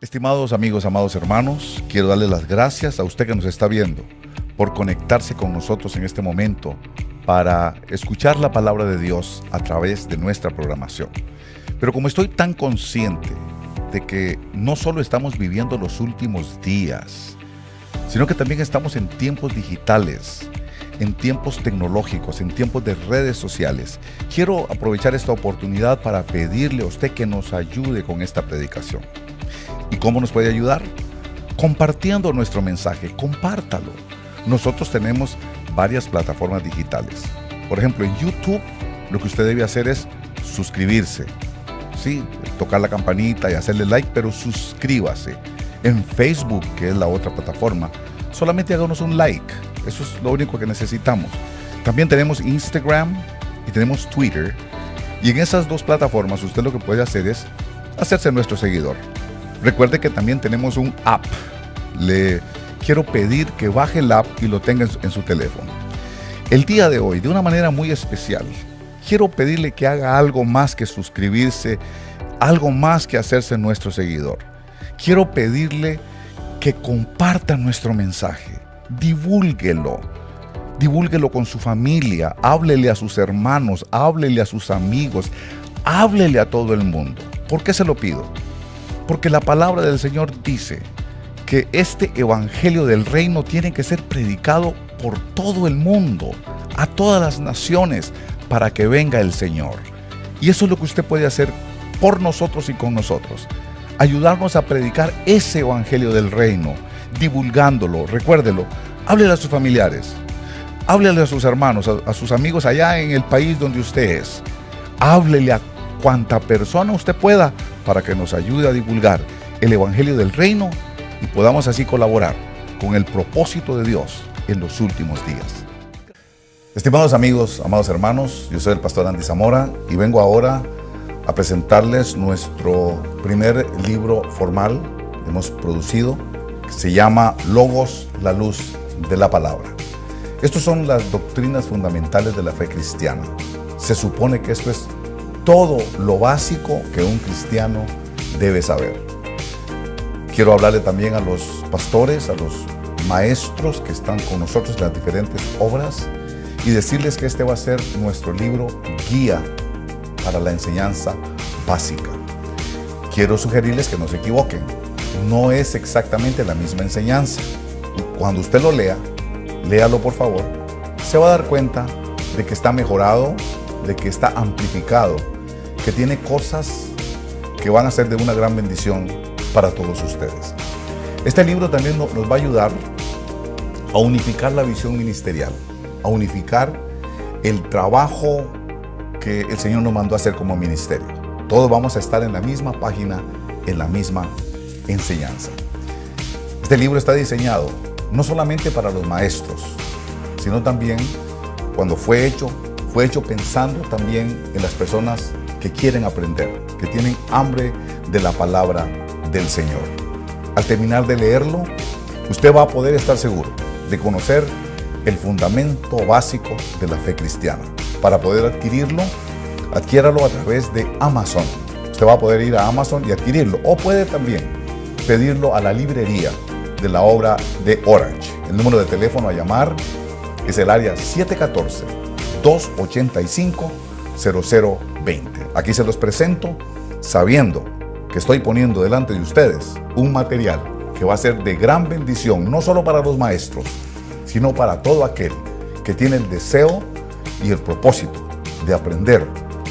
Estimados amigos, amados hermanos, quiero darle las gracias a usted que nos está viendo por conectarse con nosotros en este momento para escuchar la palabra de Dios a través de nuestra programación. Pero como estoy tan consciente de que no solo estamos viviendo los últimos días, sino que también estamos en tiempos digitales, en tiempos tecnológicos, en tiempos de redes sociales, quiero aprovechar esta oportunidad para pedirle a usted que nos ayude con esta predicación. ¿Y cómo nos puede ayudar? Compartiendo nuestro mensaje, compártalo. Nosotros tenemos varias plataformas digitales. Por ejemplo, en YouTube, lo que usted debe hacer es suscribirse. Sí, tocar la campanita y hacerle like, pero suscríbase. En Facebook, que es la otra plataforma, solamente háganos un like. Eso es lo único que necesitamos. También tenemos Instagram y tenemos Twitter. Y en esas dos plataformas, usted lo que puede hacer es hacerse nuestro seguidor. Recuerde que también tenemos un app. Le quiero pedir que baje el app y lo tenga en su teléfono. El día de hoy, de una manera muy especial, quiero pedirle que haga algo más que suscribirse, algo más que hacerse nuestro seguidor. Quiero pedirle que comparta nuestro mensaje, divúlguelo con su familia, háblele a sus hermanos, háblele a sus amigos, háblele a todo el mundo. ¿Por qué se lo pido? Porque la palabra del Señor dice que este evangelio del reino tiene que ser predicado por todo el mundo, a todas las naciones, para que venga el Señor. Y eso es lo que usted puede hacer por nosotros y con nosotros. Ayudarnos a predicar ese evangelio del reino, divulgándolo, recuérdelo, háblele a sus familiares, háblele a sus hermanos, a sus amigos allá en el país donde usted es. Háblele a cuanta persona usted pueda para que nos ayude a divulgar el evangelio del reino y podamos así colaborar con el propósito de Dios en los últimos días. Estimados amigos, amados hermanos, yo soy el pastor Andy Zamora y vengo ahora a presentarles nuestro primer libro formal que hemos producido, que se llama Logos, la luz de la palabra. Estas son las doctrinas fundamentales de la fe cristiana. Se supone que esto es todo lo básico que un cristiano debe saber. Quiero hablarle también a los pastores, a los maestros que están con nosotros en las diferentes obras y decirles que este va a ser nuestro libro guía para la enseñanza básica. Quiero sugerirles que no se equivoquen. No es exactamente la misma enseñanza. Cuando usted lo lea, léalo por favor, se va a dar cuenta de que está mejorado, de que está amplificado, que tiene cosas que van a ser de una gran bendición para todos ustedes. Este libro también nos va a ayudar a unificar la visión ministerial, a unificar el trabajo que el Señor nos mandó a hacer como ministerio. Todos vamos a estar en la misma página, en la misma enseñanza. Este libro está diseñado no solamente para los maestros, sino también cuando fue hecho pensando también en las personas que quieren aprender, que tienen hambre de la palabra del Señor. Al terminar de leerlo, usted va a poder estar seguro de conocer el fundamento básico de la fe cristiana. Para poder adquirirlo, adquiéralo a través de Amazon. Usted va a poder ir a Amazon y adquirirlo, o puede también pedirlo a la librería de la obra de Orange. El número de teléfono a llamar es el área 714-285-0020. Aquí se los presento sabiendo que estoy poniendo delante de ustedes un material que va a ser de gran bendición, no solo para los maestros, sino para todo aquel que tiene el deseo y el propósito de aprender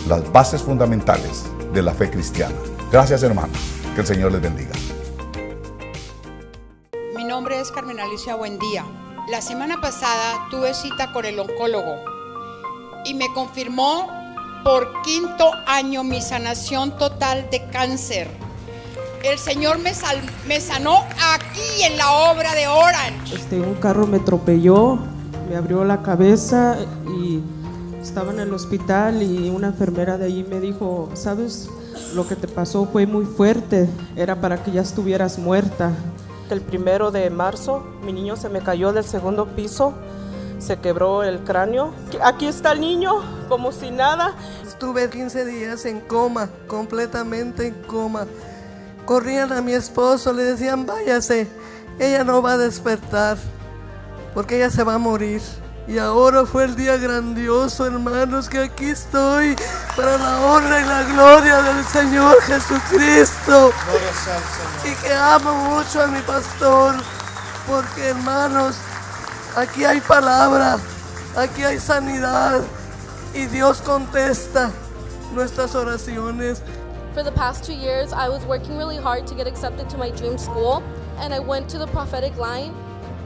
las bases fundamentales de la fe cristiana. Gracias, hermanos. Que el Señor les bendiga. Mi nombre es Carmen Alicia Buendía. La semana pasada tuve cita con el oncólogo y me confirmó por 5º año mi sanación total de cáncer. El Señor me sanó aquí en la obra de Orange. Un carro me atropelló, me abrió la cabeza y estaba en el hospital y una enfermera de allí me dijo: ¿sabes? Lo que te pasó fue muy fuerte, era para que ya estuvieras muerta. El 1 de marzo mi niño se me cayó del 2º piso, se quebró el cráneo. Aquí está el niño, como si nada. Estuve 15 días en coma, completamente en coma. corrían a mi esposo, le decían váyase, ella no va a despertar, porque ella se va a morir. Y ahora fue el día grandioso, hermanos, que aquí estoy para la honra y la gloria del Señor Jesucristo. Y que amo mucho a mi pastor, porque hermanos, aquí hay palabra, aquí hay sanidad y Dios contesta nuestras oraciones. For the past 2 years, I was working really hard to get accepted to my dream school, and I went to the prophetic line.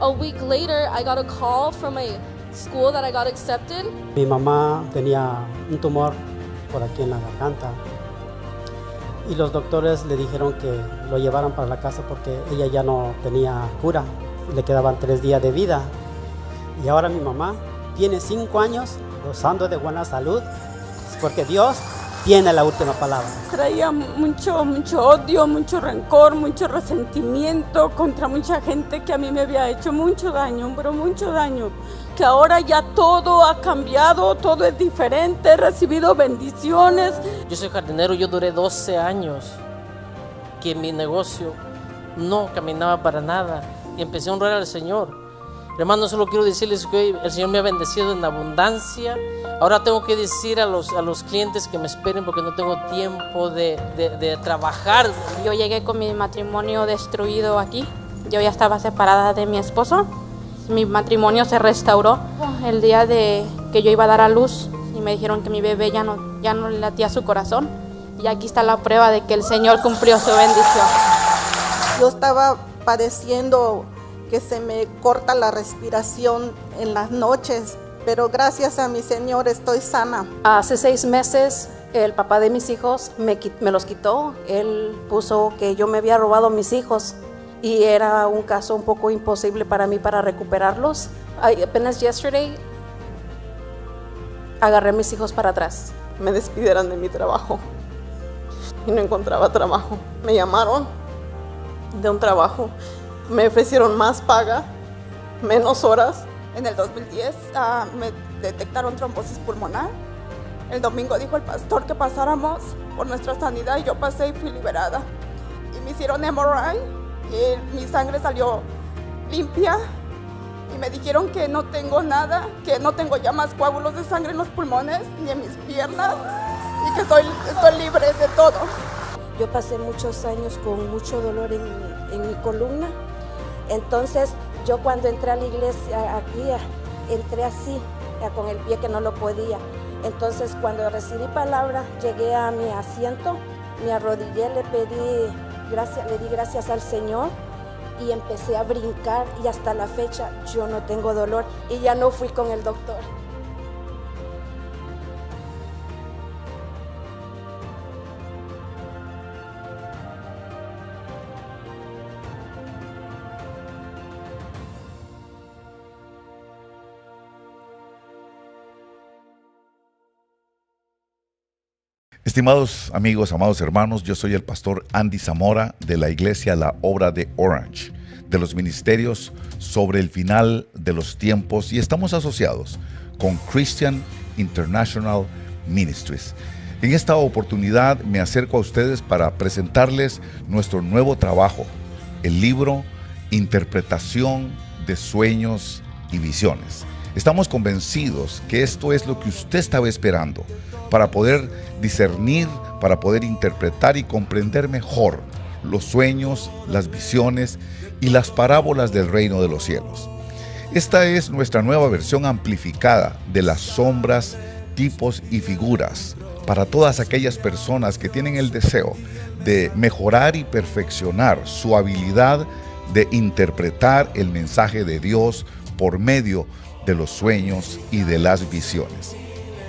A week later, I got a call from a school that I got accepted. Mi mamá tenía un tumor por aquí en la garganta y los doctores le dijeron que lo llevaran para la casa porque ella ya no tenía cura, le quedaban 3 días de vida. Y ahora mi mamá tiene 5 años gozando de buena salud porque Dios tiene la última palabra. Traía mucho odio, mucho rencor, mucho resentimiento contra mucha gente que a mí me había hecho mucho daño, pero mucho daño. Que ahora ya todo ha cambiado, todo es diferente, he recibido bendiciones. Yo soy jardinero, yo duré 12 años que mi negocio no caminaba para nada y empecé a honrar al Señor. Hermano, solo quiero decirles que hoy el Señor me ha bendecido en abundancia. Ahora tengo que decir a los clientes que me esperen porque no tengo tiempo de trabajar. Yo llegué con mi matrimonio destruido aquí. Yo ya estaba separada de mi esposo. Mi matrimonio se restauró el día de que yo iba a dar a luz y me dijeron que mi bebé ya no le latía su corazón. Y aquí está la prueba de que el Señor cumplió su bendición. Yo estaba padeciendo que se me corta la respiración en las noches, pero gracias a mi Señor estoy sana. Hace 6 meses el papá de mis hijos me los quitó. Él puso que yo me había robado a mis hijos y era un caso un poco imposible para mí para recuperarlos. Apenas yesterday agarré a mis hijos para atrás. Me despidieron de mi trabajo y no encontraba trabajo. Me llamaron de un trabajo. Me ofrecieron más paga, menos horas. En el 2010 me detectaron trombosis pulmonar. El domingo dijo el pastor que pasáramos por nuestra sanidad y yo pasé y fui liberada. Y me hicieron MRI y mi sangre salió limpia y me dijeron que no tengo nada, que no tengo ya más coágulos de sangre en los pulmones ni en mis piernas y que estoy libre de todo. Yo pasé muchos años con mucho dolor en mi columna. Entonces yo cuando entré a la iglesia aquí, entré así, con el pie que no lo podía. Entonces cuando recibí palabra, llegué a mi asiento, me arrodillé, le di gracias al Señor y empecé a brincar y hasta la fecha yo no tengo dolor y ya no fui con el doctor. Estimados amigos, amados hermanos, yo soy el pastor Andy Zamora de la iglesia La Obra de Orange, de los ministerios sobre el final de los tiempos, y estamos asociados con Christian International Ministries. En esta oportunidad me acerco a ustedes para presentarles nuestro nuevo trabajo, el libro Interpretación de Sueños y Visiones. Estamos convencidos que esto es lo que usted estaba esperando para poder discernir, para poder interpretar y comprender mejor los sueños, las visiones y las parábolas del reino de los cielos. Esta es nuestra nueva versión amplificada de las sombras, tipos y figuras para todas aquellas personas que tienen el deseo de mejorar y perfeccionar su habilidad de interpretar el mensaje de Dios por medio de los sueños y de las visiones.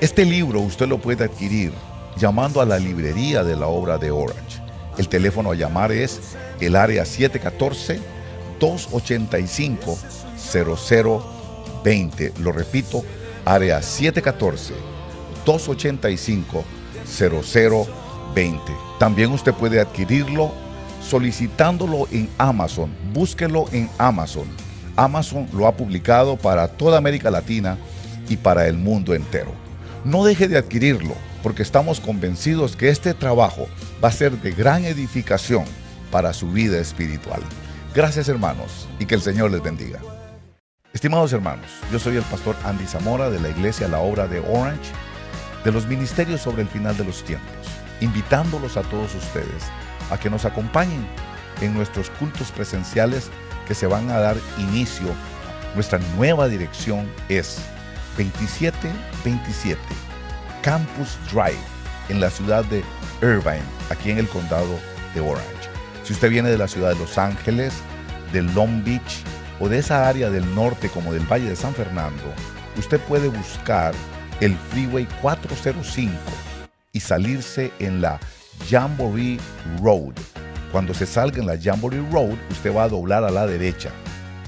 Este libro usted lo puede adquirir llamando a la librería de La Obra de Orange. El teléfono a llamar es el área 714-285-0020. Lo repito, área 714-285-0020. También usted puede adquirirlo solicitándolo en Amazon. Búsquelo en Amazon. Amazon lo ha publicado para toda América Latina y para el mundo entero. No deje de adquirirlo, porque estamos convencidos que este trabajo va a ser de gran edificación para su vida espiritual. Gracias, hermanos, y que el Señor les bendiga. Estimados hermanos, yo soy el pastor Andy Zamora de la Iglesia La Obra de Orange, de los Ministerios sobre el Final de los Tiempos, invitándolos a todos ustedes a que nos acompañen en nuestros cultos presenciales que se van a dar inicio. Nuestra nueva dirección es 2727 Campus Drive en la ciudad de Irvine, aquí en el condado de Orange. Si usted viene de la ciudad de Los Ángeles, de Long Beach o de esa área del norte como del Valle de San Fernando, usted puede buscar el Freeway 405 y salirse en la Jamboree Road. Cuando se salga en la Jamboree Road, usted va a doblar a la derecha.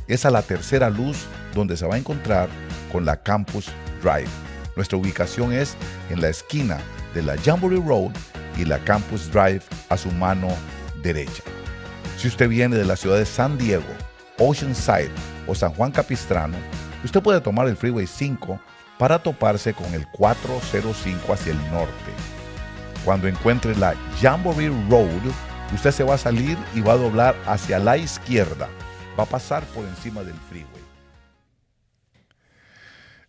Es a la tercera luz donde se va a encontrar con la Campus Drive. Nuestra ubicación es en la esquina de la Jamboree Road y la Campus Drive a su mano derecha. Si usted viene de la ciudad de San Diego, Oceanside o San Juan Capistrano, usted puede tomar el Freeway 5 para toparse con el 405 hacia el norte. Cuando encuentre la Jamboree Road, usted se va a salir y va a doblar hacia la izquierda. Va a pasar por encima del freeway.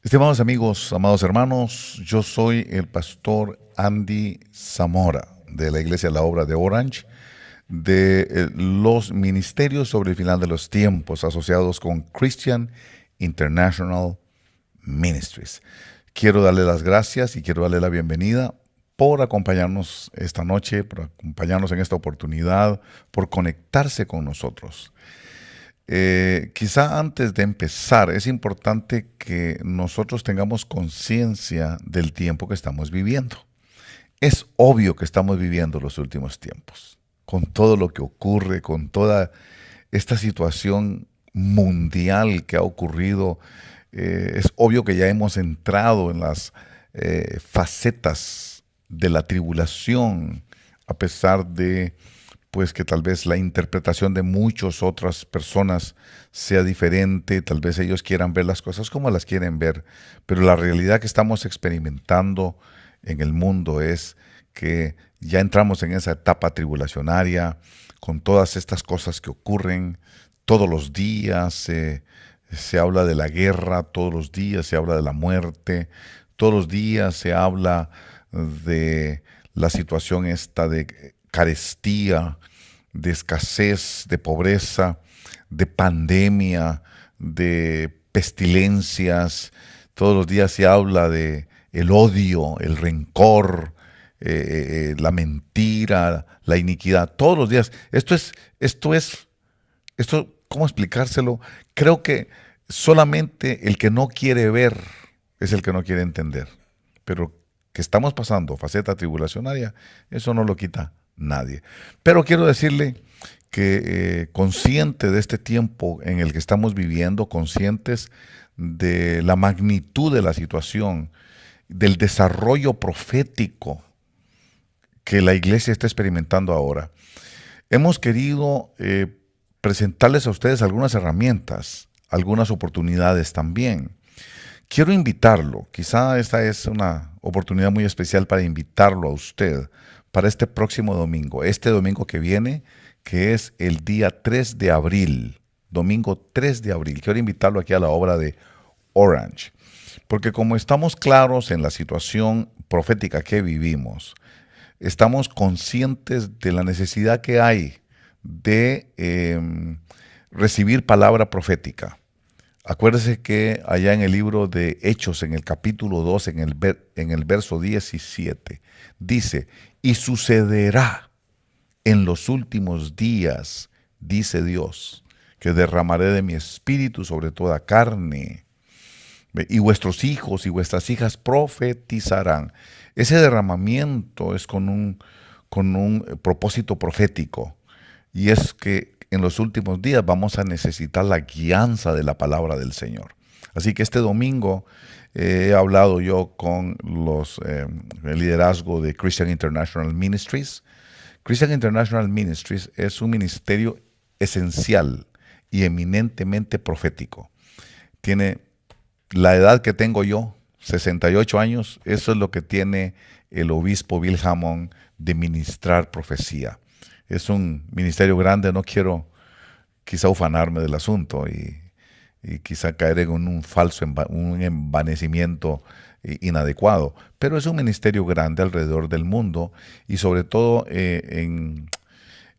Estimados amigos, amados hermanos, yo soy el pastor Andy Zamora de la Iglesia La Obra de Orange, de los Ministerios sobre el Final de los Tiempos, asociados con Christian International Ministries. Quiero darle las gracias y quiero darle la bienvenida por acompañarnos esta noche, por acompañarnos en esta oportunidad, por conectarse con nosotros. Quizá antes de empezar, es importante que nosotros tengamos conciencia del tiempo que estamos viviendo. Es obvio que estamos viviendo los últimos tiempos, con todo lo que ocurre, con toda esta situación mundial que ha ocurrido. Es obvio que ya hemos entrado en las facetas de la tribulación, a pesar de pues que tal vez la interpretación de muchas otras personas sea diferente, tal vez ellos quieran ver las cosas como las quieren ver, pero la realidad que estamos experimentando en el mundo es que ya entramos en esa etapa tribulacionaria, con todas estas cosas que ocurren todos los días. Se habla de la guerra, todos los días se habla de la muerte, todos los días se habla de la situación esta de carestía, de escasez, de pobreza, de pandemia, de pestilencias. Todos los días se habla de el odio, el rencor, la mentira, la iniquidad. Todos los días. Esto, ¿cómo explicárselo? Creo que solamente el que no quiere ver es el que no quiere entender. Pero que estamos pasando faceta tribulacionaria, eso no lo quita nadie. Pero quiero decirle que consciente de este tiempo en el que estamos viviendo, conscientes de la magnitud de la situación, del desarrollo profético que la iglesia está experimentando ahora, hemos querido presentarles a ustedes algunas herramientas, algunas oportunidades también. Quiero invitarlo, quizá esta es una oportunidad muy especial para invitarlo a usted para este próximo domingo, este domingo que viene, que es el día 3 de abril, domingo 3 de abril. Quiero invitarlo aquí a la obra de Orange, porque como estamos claros en la situación profética que vivimos, estamos conscientes de la necesidad que hay de recibir palabra profética. Acuérdese que allá en el libro de Hechos, en el capítulo 2, en el verso 17, dice: y sucederá en los últimos días, dice Dios, que derramaré de mi espíritu sobre toda carne, y vuestros hijos y vuestras hijas profetizarán. Ese derramamiento es con un propósito profético, y es que en los últimos días vamos a necesitar la guianza de la palabra del Señor. Así que este domingo he hablado yo con el liderazgo de Christian International Ministries. Christian International Ministries es un ministerio esencial y eminentemente profético. Tiene la edad que tengo yo, 68 años, eso es lo que tiene el obispo Bill Hammond de ministrar profecía. es un ministerio grande, no quiero quizá ufanarme del asunto y quizá caer en un falso un envanecimiento inadecuado, pero es un ministerio grande alrededor del mundo y sobre todo en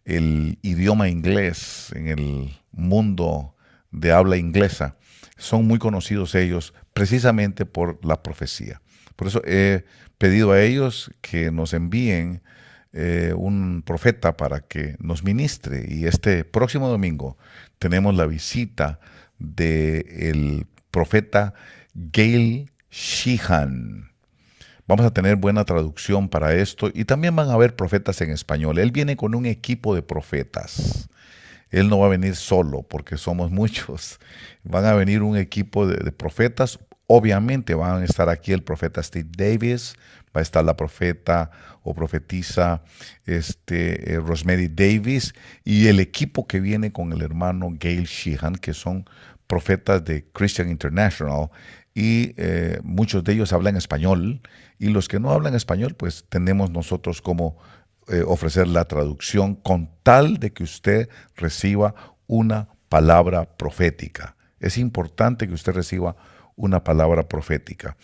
el idioma inglés, en el mundo de habla inglesa. Son muy conocidos ellos precisamente por la profecía. Por eso he pedido a ellos que nos envíen un profeta para que nos ministre. Y este próximo domingo tenemos la visita del profeta Gail Sheehan. Vamos a tener buena traducción para esto y también van a haber profetas en español. Él viene con un equipo de profetas. Él no va a venir solo porque somos muchos. Van a venir un equipo de profetas. Obviamente van a estar aquí el profeta Steve Davis, va a estar la profeta o profetisa Rosemary Davis y el equipo que viene con el hermano Gail Sheehan, que son profetas de Christian International y muchos de ellos hablan español y los que no hablan español pues tenemos nosotros como ofrecer la traducción con tal de que usted reciba una palabra profética. Es importante que usted reciba una palabra profética.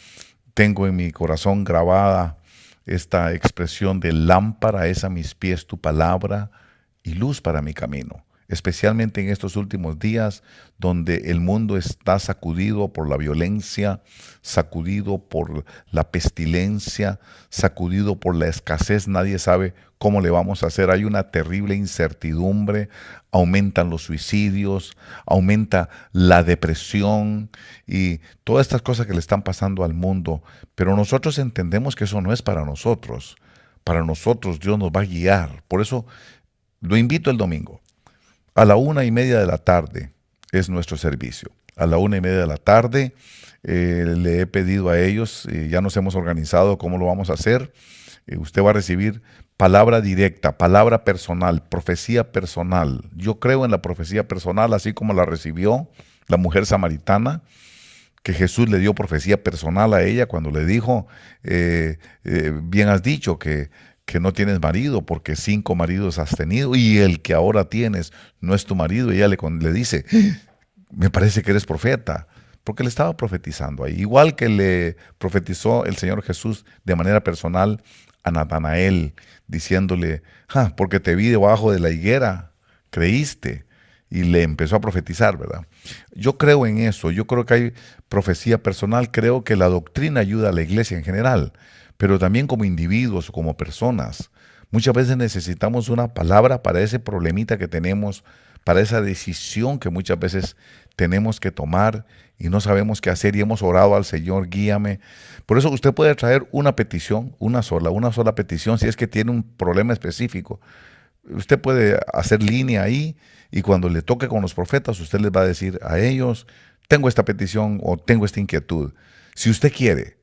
Tengo en mi corazón grabada esta expresión de lámpara es a mis pies tu palabra y luz para mi camino. Especialmente en estos últimos días donde el mundo está sacudido por la violencia, sacudido por la pestilencia, sacudido por la escasez. Nadie sabe cómo le vamos a hacer. Hay una terrible incertidumbre, aumentan los suicidios, aumenta la depresión y todas estas cosas que le están pasando al mundo. Pero nosotros entendemos que eso no es para nosotros. Para nosotros Dios nos va a guiar. Por eso lo invito el domingo. A la 1:30 de la tarde es nuestro servicio. A la 1:30 de la tarde le he pedido a ellos, ya nos hemos organizado cómo lo vamos a hacer. Usted va a recibir palabra directa, palabra personal, profecía personal. Yo creo en la profecía personal, así como la recibió la mujer samaritana, que Jesús le dio profecía personal a ella cuando le dijo, bien has dicho que no tienes marido porque 5 maridos has tenido y el que ahora tienes no es tu marido. Y ella le dice, me parece que eres profeta, porque le estaba profetizando ahí. Igual que le profetizó el Señor Jesús de manera personal a Natanael, diciéndole, porque te vi debajo de la higuera, creíste. Y le empezó a profetizar, ¿verdad? Yo creo en eso, yo creo que hay profecía personal, creo que la doctrina ayuda a la iglesia en general, pero también como individuos o como personas. Muchas veces necesitamos una palabra para ese problemita que tenemos, para esa decisión que muchas veces tenemos que tomar y no sabemos qué hacer y hemos orado al Señor, guíame. Por eso usted puede traer una petición, una sola petición, si es que tiene un problema específico. Usted puede hacer línea ahí y cuando le toque con los profetas, usted les va a decir a ellos, tengo esta petición o tengo esta inquietud. Si usted quiere.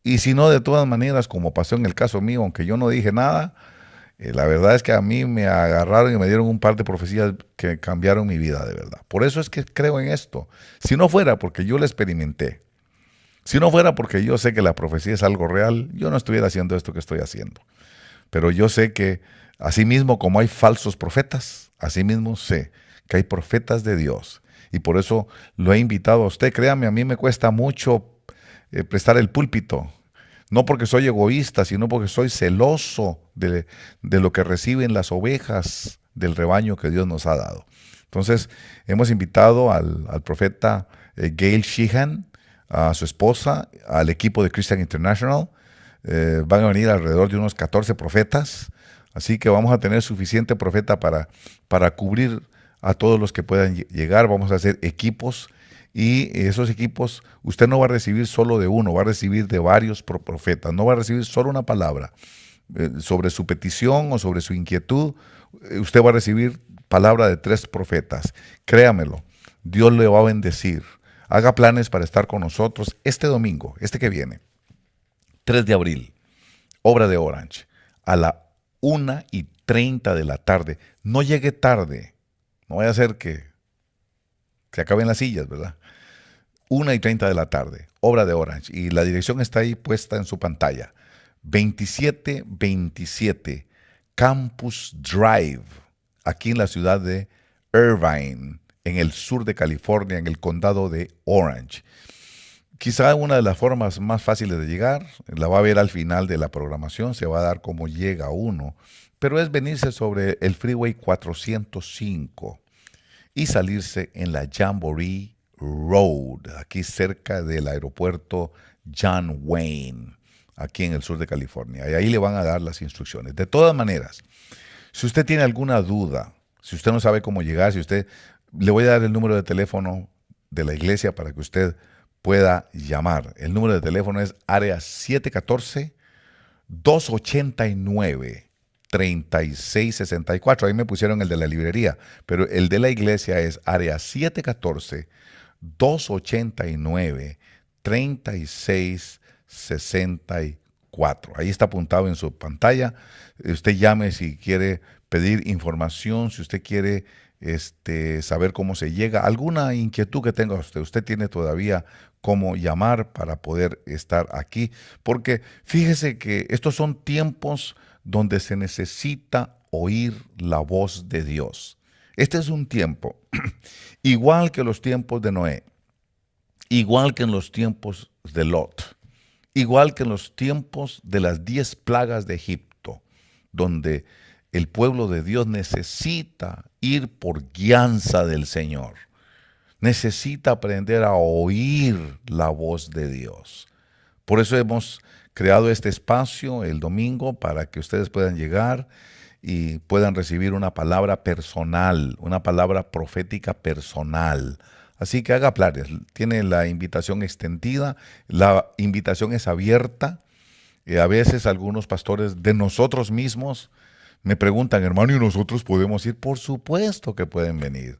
Y si no, de todas maneras, como pasó en el caso mío, aunque yo no dije nada, la verdad es que a mí me agarraron y me dieron un par de profecías que cambiaron mi vida de verdad. Por eso es que creo en esto. Si no fuera porque yo lo experimenté, si no fuera porque yo sé que la profecía es algo real, yo no estuviera haciendo esto que estoy haciendo. Pero yo sé que así mismo como hay falsos profetas, así mismo sé que hay profetas de Dios. Y por eso lo he invitado a usted. Créame, a mí me cuesta mucho prestar el púlpito, no porque soy egoísta, sino porque soy celoso de lo que reciben las ovejas del rebaño que Dios nos ha dado. Entonces, hemos invitado al profeta Gail Sheehan, a su esposa, al equipo de Christian International. Van a venir alrededor de unos 14 profetas, así que vamos a tener suficiente profeta para cubrir a todos los que puedan llegar. Vamos a hacer equipos. Y esos equipos, usted no va a recibir solo de uno, va a recibir de varios profetas. No va a recibir solo una palabra sobre su petición o sobre su inquietud. Usted va a recibir palabra de 3 profetas. Créamelo, Dios le va a bendecir. Haga planes para estar con nosotros este domingo, este que viene, 3 de abril, obra de Orange, a la 1:30 de la tarde. No llegue tarde, no vaya a ser que se acaben las sillas, ¿verdad? 1:30 de la tarde, obra de Orange. Y la dirección está ahí puesta en su pantalla. 2727 Campus Drive, aquí en la ciudad de Irvine, en el sur de California, en el condado de Orange. Quizá una de las formas más fáciles de llegar, la va a ver al final de la programación, se va a dar cómo llega uno, pero es venirse sobre el Freeway 405 y salirse en la Jamboree Road, aquí cerca del aeropuerto John Wayne, aquí en el sur de California. Y ahí le van a dar las instrucciones. De todas maneras, si usted tiene alguna duda, si usted no sabe cómo llegar, le voy a dar el número de teléfono de la iglesia para que usted pueda llamar. El número de teléfono es área 714-289-3664. Ahí me pusieron el de la librería, pero el de la iglesia es área 714-289-3664. Ahí está apuntado en su pantalla. Usted llame si quiere pedir información, si usted quiere saber cómo se llega, alguna inquietud que tenga usted tiene todavía cómo llamar para poder estar aquí, porque fíjese que estos son tiempos donde se necesita oír la voz de Dios. Este es un tiempo, igual que los tiempos de Noé, igual que en los tiempos de Lot, igual que en los tiempos de las 10 plagas de Egipto, donde el pueblo de Dios necesita ir por guianza del Señor. Necesita aprender a oír la voz de Dios. Por eso hemos creado este espacio el domingo para que ustedes puedan llegar y puedan recibir una palabra personal, una palabra profética personal. Así que haga planes. Tiene la invitación extendida, la invitación es abierta. A veces algunos pastores de nosotros mismos me preguntan, hermano, ¿y nosotros podemos ir? Por supuesto que pueden venir.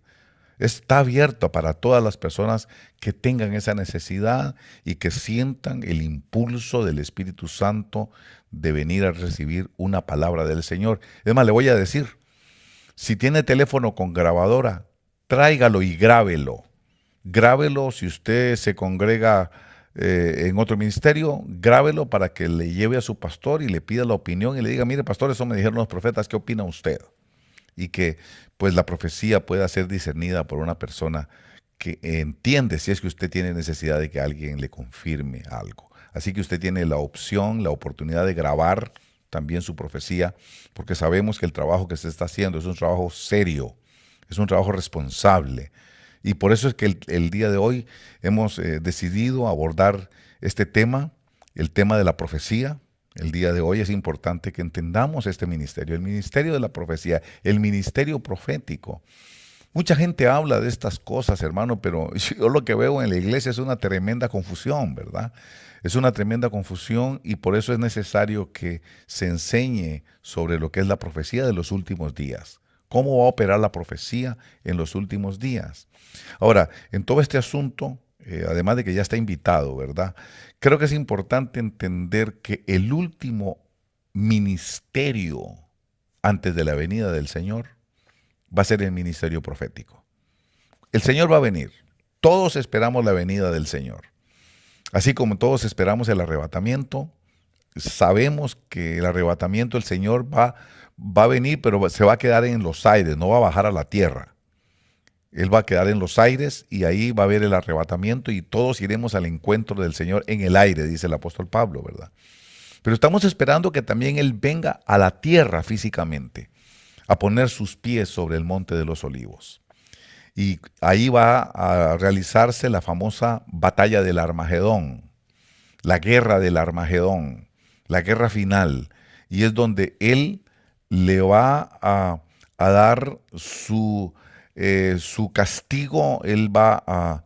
Está abierto para todas las personas que tengan esa necesidad y que sientan el impulso del Espíritu Santo de venir a recibir una palabra del Señor. Es más, le voy a decir, si tiene teléfono con grabadora, tráigalo y grábelo. Grábelo si usted se congrega en otro ministerio, grábelo para que le lleve a su pastor y le pida la opinión y le diga, mire pastor, eso me dijeron los profetas, ¿qué opina usted? Y que pues la profecía pueda ser discernida por una persona que entiende si es que usted tiene necesidad de que alguien le confirme algo. Así que usted tiene la opción, la oportunidad de grabar también su profecía, porque sabemos que el trabajo que se está haciendo es un trabajo serio, es un trabajo responsable. Y por eso es que el día de hoy hemos decidido abordar este tema, el tema de la profecía. El día de hoy es importante que entendamos este ministerio, el ministerio de la profecía, el ministerio profético. Mucha gente habla de estas cosas, hermano, pero yo lo que veo en la iglesia es una tremenda confusión, ¿verdad? Es una tremenda confusión y por eso es necesario que se enseñe sobre lo que es la profecía de los últimos días. ¿Cómo va a operar la profecía en los últimos días? Ahora, en todo este asunto, además de que ya está invitado, ¿verdad? Creo que es importante entender que el último ministerio antes de la venida del Señor va a ser el ministerio profético. El Señor va a venir. Todos esperamos la venida del Señor. Así como todos esperamos el arrebatamiento, sabemos que el arrebatamiento del Señor va a venir, pero se va a quedar en los aires, no va a bajar a la tierra. Él va a quedar en los aires y ahí va a haber el arrebatamiento y todos iremos al encuentro del Señor en el aire, dice el apóstol Pablo, ¿verdad? Pero estamos esperando que también Él venga a la tierra físicamente, a poner sus pies sobre el monte de los olivos. Y ahí va a realizarse la famosa batalla del Armagedón, la guerra del Armagedón, la guerra final. Y es donde Él le va a dar su castigo, Él va a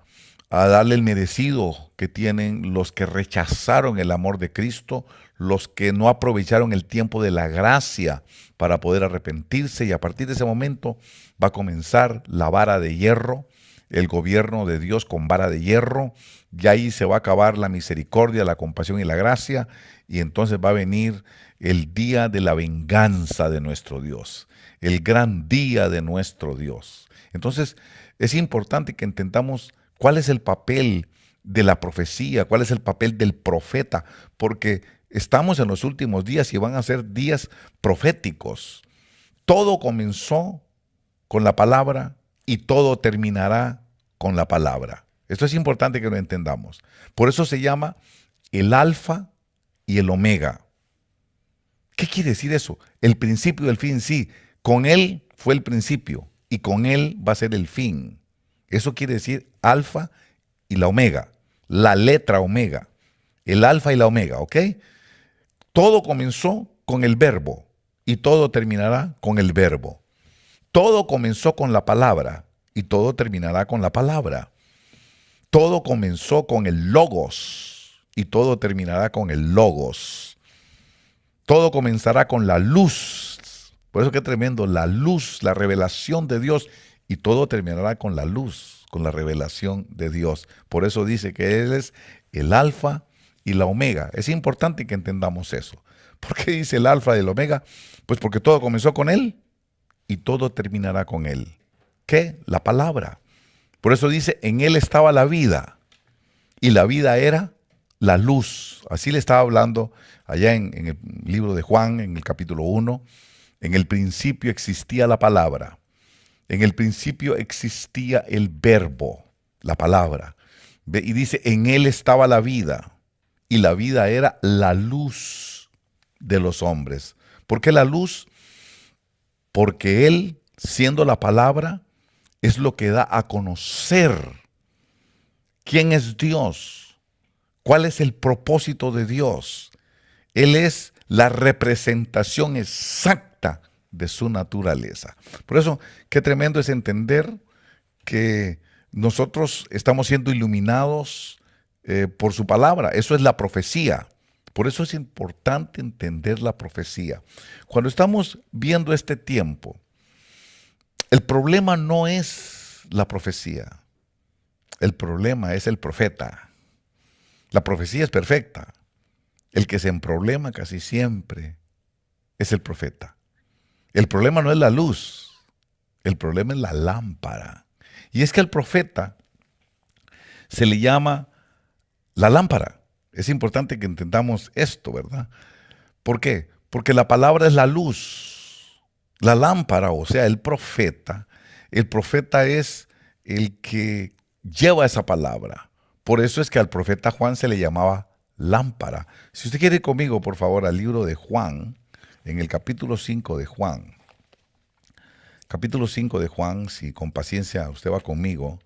darle el merecido que tienen los que rechazaron el amor de Cristo, los que no aprovecharon el tiempo de la gracia para poder arrepentirse, y a partir de ese momento va a comenzar la vara de hierro, el gobierno de Dios con vara de hierro, y ahí se va a acabar la misericordia, la compasión y la gracia, y entonces va a venir el día de la venganza de nuestro Dios, el gran día de nuestro Dios. Entonces es importante que entendamos cuál es el papel de la profecía, cuál es el papel del profeta, porque estamos en los últimos días y van a ser días proféticos. Todo comenzó con la palabra y todo terminará con la palabra. Esto es importante que lo entendamos. Por eso se llama el alfa y el omega. ¿Qué quiere decir eso? El principio y el fin, sí. Con él fue el principio y con él va a ser el fin. Eso quiere decir alfa y la omega, la letra omega, el alfa y la omega, ¿ok? Todo comenzó con el verbo y todo terminará con el verbo. Todo comenzó con la palabra y todo terminará con la palabra. Todo comenzó con el logos y todo terminará con el logos. Todo comenzará con la luz. Por eso qué tremendo, la luz, la revelación de Dios, y todo terminará con la luz, con la revelación de Dios. Por eso dice que Él es el alfa y la omega. Es importante que entendamos eso. ¿Por qué dice el alfa y el omega? Pues porque todo comenzó con Él y todo terminará con Él. ¿Qué? La palabra. Por eso dice, en Él estaba la vida y la vida era la luz. Así le estaba hablando allá en el libro de Juan, en el capítulo 1. En el principio existía la palabra. En el principio existía el verbo, la palabra. Y dice, en Él estaba la vida y la vida era la luz de los hombres. ¿Por qué la luz? Porque Él, siendo la palabra, es lo que da a conocer quién es Dios, cuál es el propósito de Dios. Él es la representación exacta de su naturaleza. Por eso, qué tremendo es entender que nosotros estamos siendo iluminados por su palabra. Eso es la profecía. Por eso es importante entender la profecía. Cuando estamos viendo este tiempo, el problema no es la profecía. El problema es el profeta. La profecía es perfecta. El que se emproblema casi siempre es el profeta. El problema no es la luz. El problema es la lámpara. Y es que al profeta se le llama la lámpara. Es importante que entendamos esto, ¿verdad? ¿Por qué? Porque la palabra es la luz. La lámpara, o sea, el profeta es el que lleva esa palabra. Por eso es que al profeta Juan se le llamaba lámpara. Si usted quiere ir conmigo, por favor, al libro de Juan, en el capítulo 5 de Juan. Capítulo 5 de Juan, si con paciencia usted va conmigo,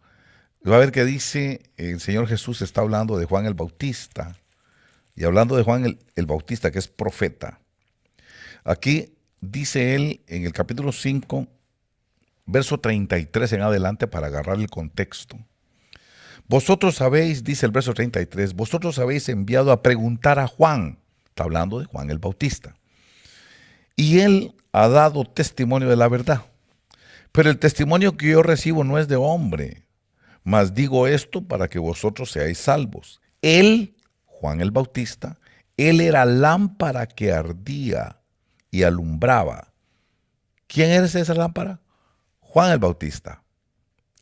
va a ver que dice, el Señor Jesús está hablando de Juan el Bautista, y hablando de Juan el Bautista, que es profeta. Aquí dice él en el capítulo 5, verso 33 en adelante, para agarrar el contexto. Vosotros habéis, dice el verso 33, vosotros habéis enviado a preguntar a Juan. Está hablando de Juan el Bautista. Y él ha dado testimonio de la verdad. Pero el testimonio que yo recibo no es de hombre, mas digo esto para que vosotros seáis salvos. Él, Juan el Bautista, él era lámpara que ardía y alumbraba. ¿Quién era esa lámpara? Juan el Bautista.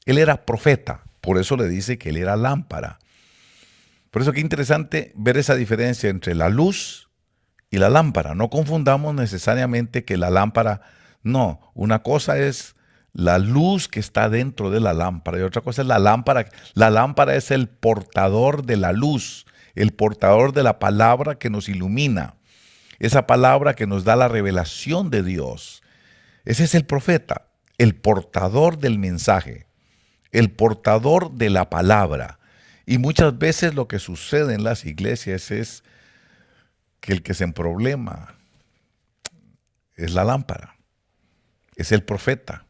Él era profeta, por eso le dice que él era lámpara. Por eso qué interesante ver esa diferencia entre la luz y la lámpara. No confundamos necesariamente que la lámpara, no, una cosa es la luz que está dentro de la lámpara y otra cosa es la lámpara. La lámpara es el portador de la luz, el portador de la palabra que nos ilumina. Esa palabra que nos da la revelación de Dios. Ese es el profeta, el portador del mensaje, el portador de la palabra. Y muchas veces lo que sucede en las iglesias es que el que se emproblema es la lámpara, es el profeta.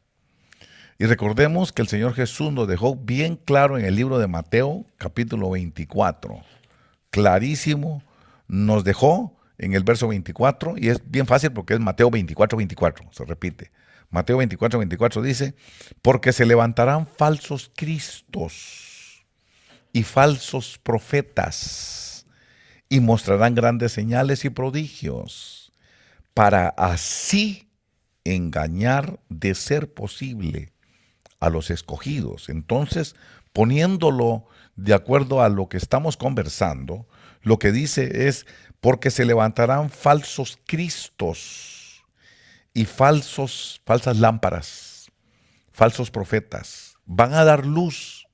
Y recordemos que el Señor Jesús nos dejó bien claro en el libro de Mateo, capítulo 24. Clarísimo, nos dejó en el verso 24, y es bien fácil porque es Mateo 24, 24, se repite. Mateo 24, 24 dice, porque se levantarán falsos cristos y falsos profetas, y mostrarán grandes señales y prodigios, para así engañar, de ser posible, a los escogidos. Entonces, poniéndolo de acuerdo a lo que estamos conversando, lo que dice es, porque se levantarán falsos cristos y falsas lámparas, falsos profetas. Van a dar luz,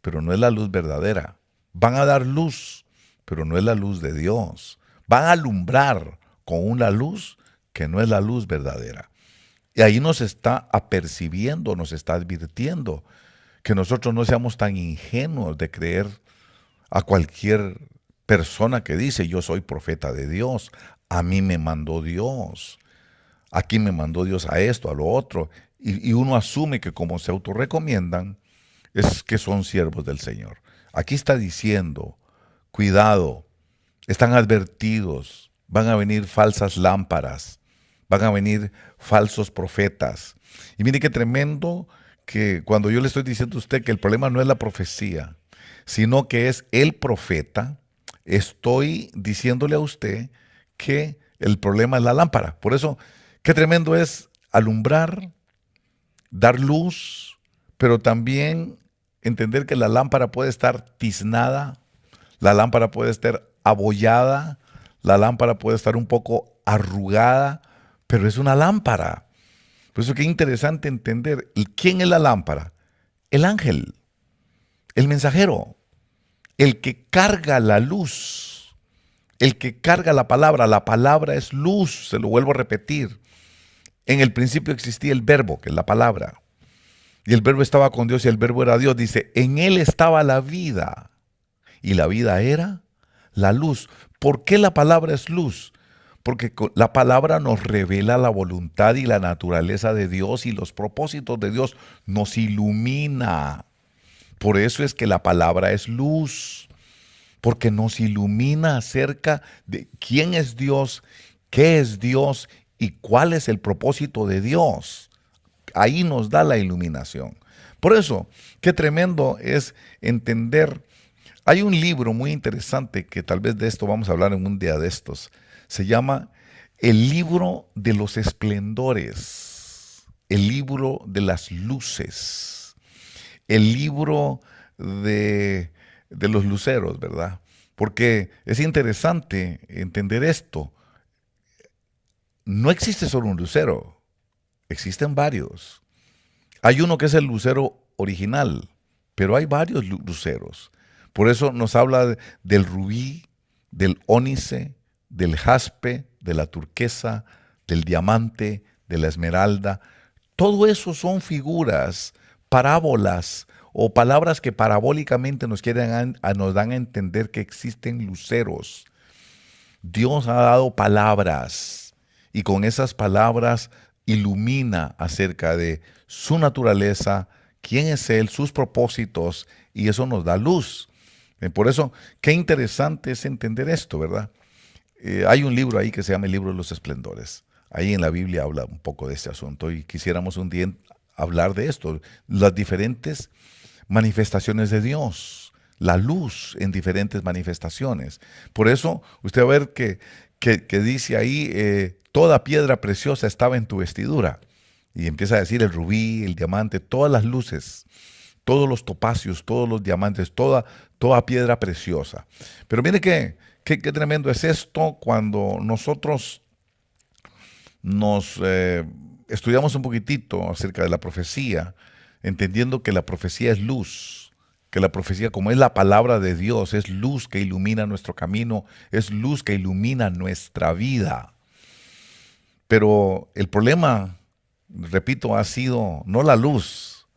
pero no es la luz verdadera. Van a dar luz, pero no es la luz de Dios. Van a alumbrar con una luz que no es la luz verdadera. Y ahí nos está apercibiendo, nos está advirtiendo que nosotros no seamos tan ingenuos de creer a cualquier persona que dice: yo soy profeta de Dios, a mí me mandó Dios, aquí me mandó Dios a esto, a lo otro, y uno asume que como se autorrecomiendan es que son siervos del Señor. Aquí está diciendo: cuidado, están advertidos, van a venir falsas lámparas, van a venir falsos profetas. Y mire qué tremendo que cuando yo le estoy diciendo a usted que el problema no es la profecía, sino que es el profeta, estoy diciéndole a usted que el problema es la lámpara. Por eso, qué tremendo es alumbrar, dar luz, pero también entender que la lámpara puede estar tiznada, la lámpara puede estar abollada, la lámpara puede estar un poco arrugada, pero es una lámpara. Por eso qué interesante entender quién es la lámpara. El ángel, el mensajero, el que carga la luz, el que carga la palabra. La palabra es luz, se lo vuelvo a repetir. En el principio existía el verbo, que es la palabra. Y el verbo estaba con Dios y el verbo era Dios. Dice, en él estaba la vida. Y la vida era la luz. ¿Por qué la palabra es luz? Porque la palabra nos revela la voluntad y la naturaleza de Dios y los propósitos de Dios. Nos ilumina. Por eso es que la palabra es luz. Porque nos ilumina acerca de quién es Dios, qué es Dios y cuál es el propósito de Dios. Ahí nos da la iluminación. Por eso, qué tremendo es entender. Hay un libro muy interesante que tal vez de esto vamos a hablar en un día de estos. Se llama El libro de los esplendores, el libro de las luces, el libro de los luceros, ¿verdad? Porque es interesante entender esto. No existe solo un lucero, existen varios. Hay uno que es el lucero original, pero hay varios luceros. Por eso nos habla del rubí, del ónice, del jaspe, de la turquesa, del diamante, de la esmeralda. Todo eso son figuras, parábolas o palabras que parabólicamente nos dan a entender que existen luceros. Dios ha dado palabras y con esas palabras ilumina acerca de su naturaleza, quién es Él, sus propósitos, y eso nos da luz. Por eso, qué interesante es entender esto, ¿verdad? Hay un libro ahí que se llama El libro de los esplendores. Ahí en la Biblia habla un poco de este asunto y quisiéramos un día hablar de esto, las diferentes manifestaciones de Dios, la luz en diferentes manifestaciones. Por eso usted va a ver que dice ahí, toda piedra preciosa estaba en tu vestidura. Y empieza a decir el rubí, el diamante, todas las luces, todos los topacios, todos los diamantes, toda piedra preciosa. Pero mire qué tremendo es esto cuando nosotros nos estudiamos un poquitito acerca de la profecía, entendiendo que la profecía es luz, que la profecía, como es la palabra de Dios, es luz que ilumina nuestro camino, es luz que ilumina nuestra vida. Pero el problema, repito, ha sido no la luz,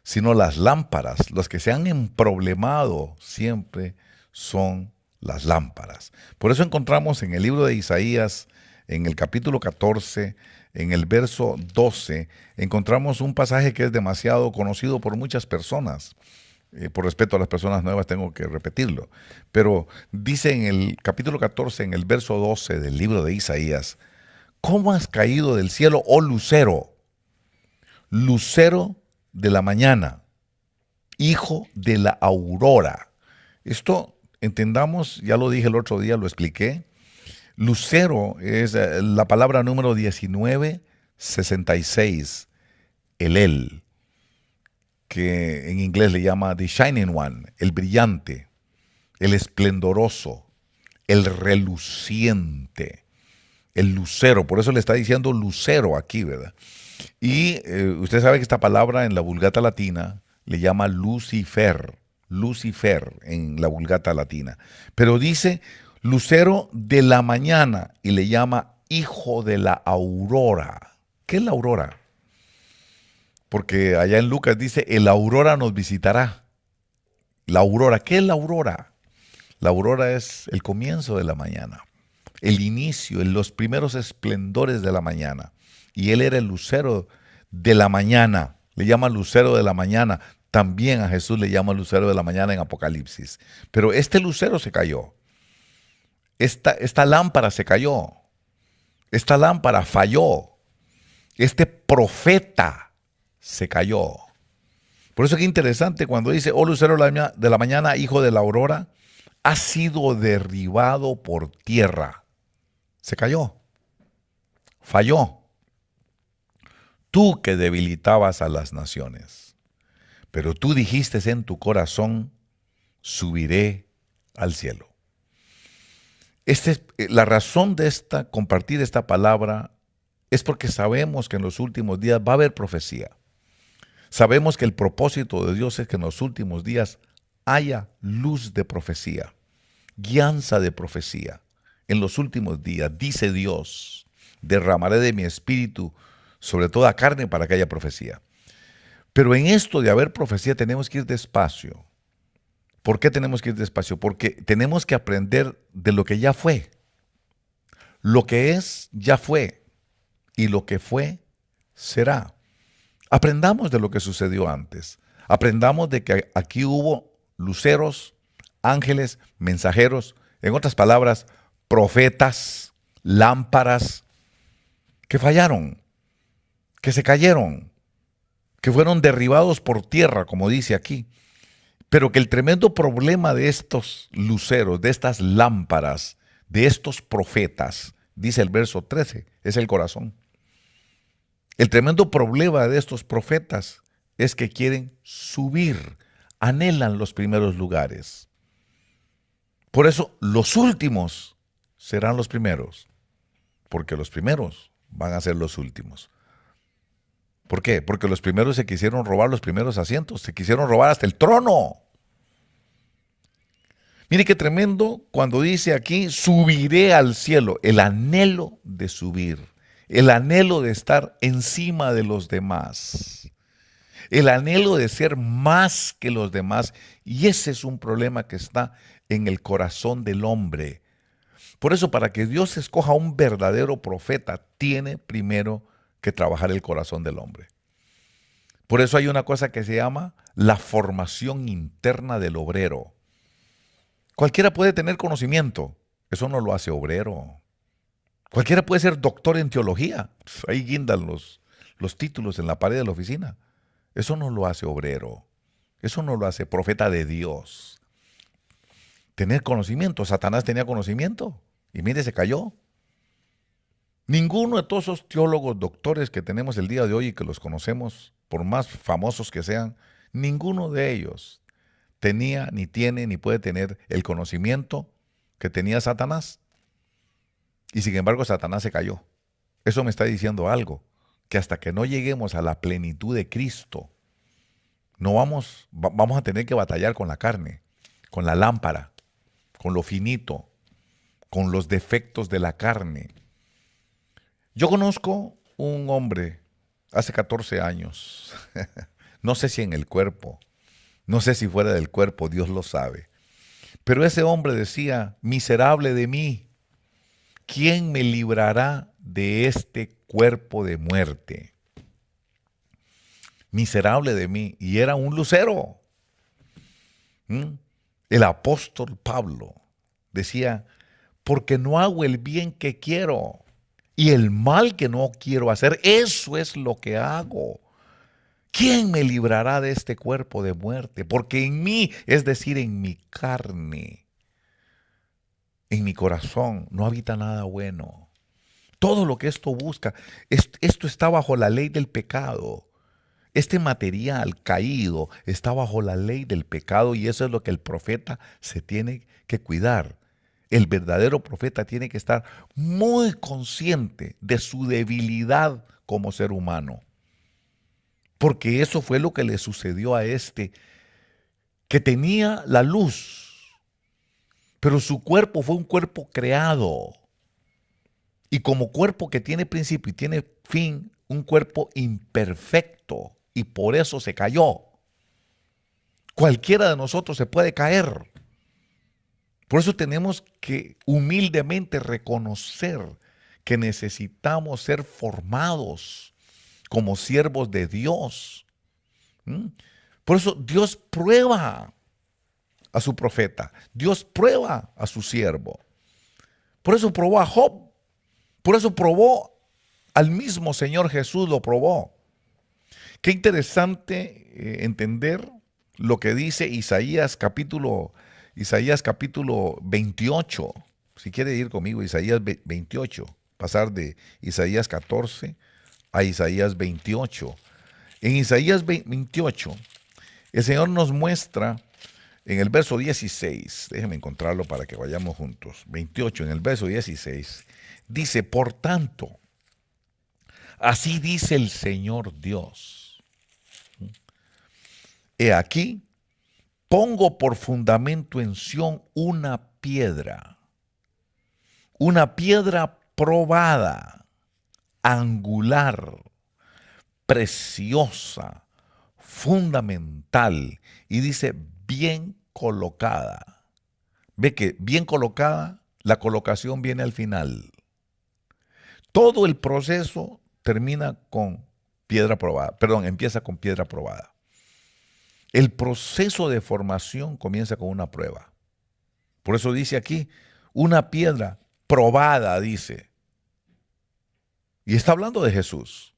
sino las lámparas. Los que se han emproblemado siempre son las lámparas. Por eso encontramos en el libro de Isaías, en el capítulo 14, en el verso 12, encontramos un pasaje que es demasiado conocido por muchas personas. Por respeto a las personas nuevas tengo que repetirlo. Pero dice en el capítulo 14, en el verso 12 del libro de Isaías, ¿cómo has caído del cielo, oh lucero? Lucero de la mañana, hijo de la aurora. Esto, entendamos, ya lo dije el otro día, lo expliqué. Lucero es la palabra número 1966, el, que en inglés le llama the shining one, el brillante, el esplendoroso, el reluciente, el lucero. Por eso le está diciendo lucero aquí, ¿verdad? Y usted sabe que esta palabra en la Vulgata Latina le llama Lucifer en la Vulgata Latina. Pero dice lucero de la mañana y le llama hijo de la aurora. ¿Qué es la aurora? Porque allá en Lucas dice, el aurora nos visitará. La aurora, ¿qué es la aurora? La aurora es el comienzo de la mañana, el inicio, los primeros esplendores de la mañana. Y él era el lucero de la mañana, le llama lucero de la mañana. También a Jesús le llama lucero de la mañana en Apocalipsis. Pero este lucero se cayó. Esta lámpara se cayó. Esta lámpara falló. Este profeta se cayó. Por eso es interesante cuando dice, oh lucero de la mañana, hijo de la aurora, ha sido derribado por tierra. Se cayó. Falló. Tú que debilitabas a las naciones. Pero tú dijiste en tu corazón, subiré al cielo. La razón de compartir esta palabra es porque sabemos que en los últimos días va a haber profecía. Sabemos que el propósito de Dios es que en los últimos días haya luz de profecía, guianza de profecía. En los últimos días, dice Dios, derramaré de mi espíritu sobre toda carne para que haya profecía. Pero en esto de haber profecía tenemos que ir despacio. ¿Por qué tenemos que ir despacio? Porque tenemos que aprender de lo que ya fue. Lo que es, ya fue. Y lo que fue, será. Aprendamos de lo que sucedió antes. Aprendamos de que aquí hubo luceros, ángeles, mensajeros, en otras palabras, profetas, lámparas, que fallaron, que se cayeron, que fueron derribados por tierra, como dice aquí. Pero que el tremendo problema de estos luceros, de estas lámparas, de estos profetas, dice el verso 13, es el corazón. El tremendo problema de estos profetas es que quieren subir, anhelan los primeros lugares. Por eso los últimos serán los primeros, porque los primeros van a ser los últimos. ¿Por qué? Porque los primeros se quisieron robar los primeros asientos, se quisieron robar hasta el trono. Mire qué tremendo cuando dice aquí, subiré al cielo, el anhelo de subir, el anhelo de estar encima de los demás, el anhelo de ser más que los demás. Y ese es un problema que está en el corazón del hombre. Por eso, para que Dios escoja un verdadero profeta, tiene primero que trabajar el corazón del hombre. Por eso hay una cosa que se llama la formación interna del obrero. Cualquiera puede tener conocimiento, eso no lo hace obrero. Cualquiera puede ser doctor en teología, ahí guindan los títulos en la pared de la oficina. Eso no lo hace obrero, eso no lo hace profeta de Dios. Tener conocimiento, Satanás tenía conocimiento y mire, se cayó. Ninguno de todos esos teólogos, doctores que tenemos el día de hoy y que los conocemos, por más famosos que sean, ninguno de ellos tenía, ni tiene, ni puede tener el conocimiento que tenía Satanás. Y sin embargo, Satanás se cayó. Eso me está diciendo algo, que hasta que no lleguemos a la plenitud de Cristo, no vamos a tener que batallar con la carne, con la lámpara, con lo finito, con los defectos de la carne. Yo conozco un hombre hace 14 años, no sé si en el cuerpo, no sé si fuera del cuerpo, Dios lo sabe. Pero ese hombre decía, miserable de mí, ¿quién me librará de este cuerpo de muerte? Miserable de mí. Y era un lucero. El apóstol Pablo decía, porque no hago el bien que quiero y el mal que no quiero hacer, eso es lo que hago. ¿Quién me librará de este cuerpo de muerte? Porque en mí, es decir, en mi carne, en mi corazón, no habita nada bueno. Todo lo que esto busca, esto está bajo la ley del pecado. Este material caído está bajo la ley del pecado y eso es lo que el profeta se tiene que cuidar. El verdadero profeta tiene que estar muy consciente de su debilidad como ser humano. Porque eso fue lo que le sucedió a este, que tenía la luz, pero su cuerpo fue un cuerpo creado. Y como cuerpo que tiene principio y tiene fin, un cuerpo imperfecto, y por eso se cayó. Cualquiera de nosotros se puede caer. Por eso tenemos que humildemente reconocer que necesitamos ser formados como siervos de Dios. Por eso Dios prueba a su profeta. Dios prueba a su siervo. Por eso probó a Job. Por eso probó al mismo Señor Jesús, lo probó. Qué interesante entender lo que dice Isaías capítulo 28. Si quiere ir conmigo, Isaías 28. Pasar de Isaías 14 a Isaías 28. En Isaías 28, el Señor nos muestra en el verso 16, déjenme encontrarlo para que vayamos juntos. 28, en el verso 16, dice: por tanto, así dice el Señor Dios. He aquí, pongo por fundamento en Sión una piedra probada, angular, preciosa, fundamental, y dice bien colocada. Ve que bien colocada, la colocación viene al final. Todo el proceso termina con piedra probada, empieza con piedra probada. El proceso de formación comienza con una prueba. Por eso dice aquí, una piedra probada, dice. Y está hablando de Jesús.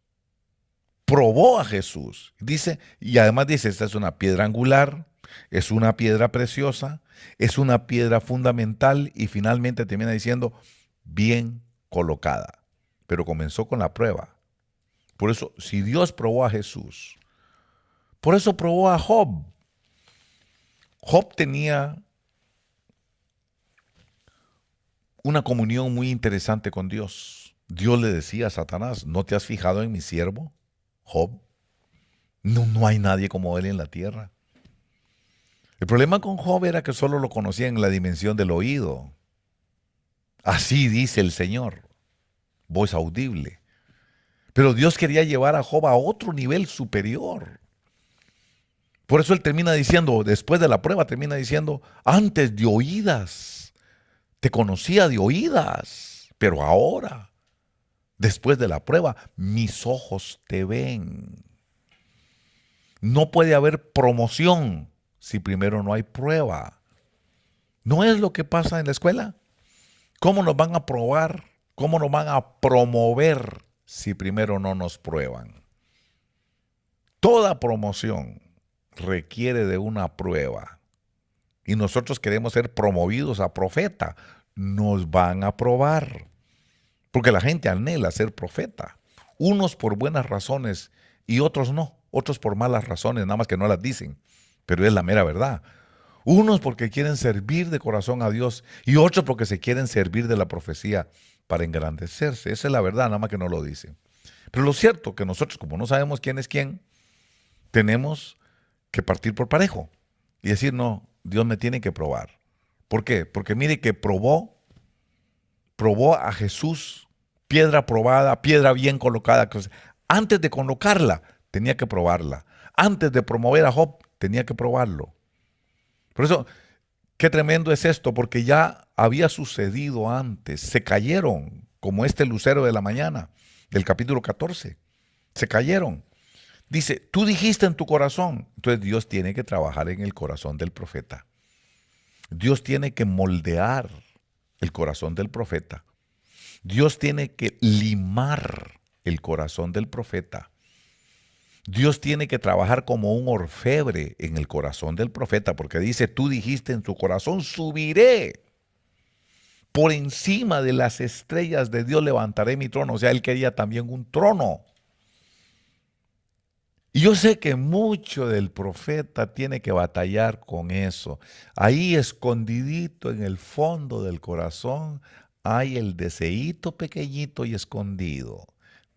Probó a Jesús. Dice, y además dice, esta es una piedra angular, es una piedra preciosa, es una piedra fundamental, y finalmente termina diciendo, bien colocada. Pero comenzó con la prueba. Por eso, si Dios probó a Jesús, por eso probó a Job. Job tenía una comunión muy interesante con Dios. Dios le decía a Satanás, ¿no te has fijado en mi siervo, Job? No hay nadie como él en la tierra. El problema con Job era que solo lo conocía en la dimensión del oído. Así dice el Señor, voz audible. Pero Dios quería llevar a Job a otro nivel superior. Por eso él termina diciendo, después de la prueba, termina diciendo, antes de oídas, te conocía de oídas, pero ahora, después de la prueba, mis ojos te ven. No puede haber promoción si primero no hay prueba. ¿No es lo que pasa en la escuela? ¿Cómo nos van a probar? ¿Cómo nos van a promover si primero no nos prueban? Toda promoción requiere de una prueba. Y nosotros queremos ser promovidos a profeta. Nos van a probar. Porque la gente anhela ser profeta. Unos por buenas razones y otros no. Otros por malas razones, nada más que no las dicen. Pero es la mera verdad. Unos porque quieren servir de corazón a Dios y otros porque se quieren servir de la profecía para engrandecerse. Esa es la verdad, nada más que no lo dicen. Pero lo cierto que nosotros, como no sabemos quién es quién, tenemos que partir por parejo y decir, no, Dios me tiene que probar. ¿Por qué? Porque mire que probó a Jesús, piedra probada, piedra bien colocada. Antes de colocarla, tenía que probarla. Antes de promover a Job, tenía que probarlo. Por eso, qué tremendo es esto, porque ya había sucedido antes. Se cayeron, como este lucero de la mañana, del capítulo 14. Se cayeron. Dice, tú dijiste en tu corazón. Entonces Dios tiene que trabajar en el corazón del profeta. Dios tiene que moldear el corazón del profeta. Dios tiene que limar el corazón del profeta. Dios tiene que trabajar como un orfebre en el corazón del profeta, porque dice, tú dijiste en tu corazón, subiré por encima de las estrellas de Dios, levantaré mi trono. O sea, él quería también un trono. Y yo sé que mucho del profeta tiene que batallar con eso. Ahí escondidito en el fondo del corazón hay el deseíto pequeñito y escondido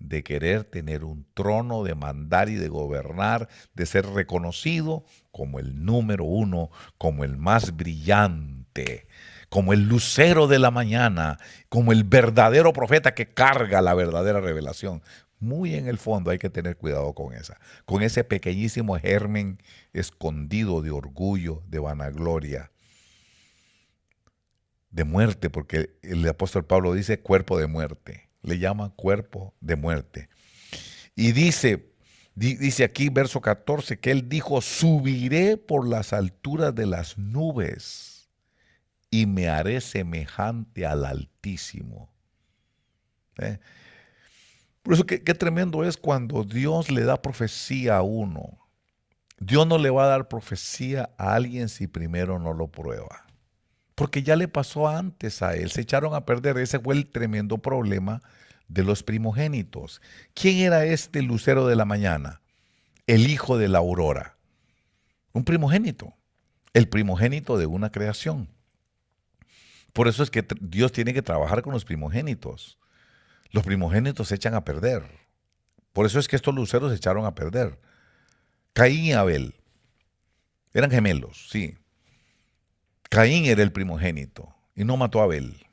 de querer tener un trono, de mandar y de gobernar, de ser reconocido como el número uno, como el más brillante, como el lucero de la mañana, como el verdadero profeta que carga la verdadera revelación. Muy en el fondo hay que tener cuidado con ese pequeñísimo germen escondido de orgullo, de vanagloria, de muerte, porque el apóstol Pablo dice cuerpo de muerte, le llama cuerpo de muerte. Y dice aquí, verso 14, que él dijo, subiré por las alturas de las nubes y me haré semejante al Altísimo. Por eso qué tremendo es cuando Dios le da profecía a uno. Dios no le va a dar profecía a alguien si primero no lo prueba. Porque ya le pasó antes a él, se echaron a perder. Ese fue el tremendo problema de los primogénitos. ¿Quién era este lucero de la mañana? El hijo de la aurora. Un primogénito. El primogénito de una creación. Por eso es que Dios tiene que trabajar con los primogénitos. Los primogénitos se echan a perder. Por eso es que estos luceros se echaron a perder. Caín y Abel eran gemelos, sí. Caín era el primogénito y no mató a Abel.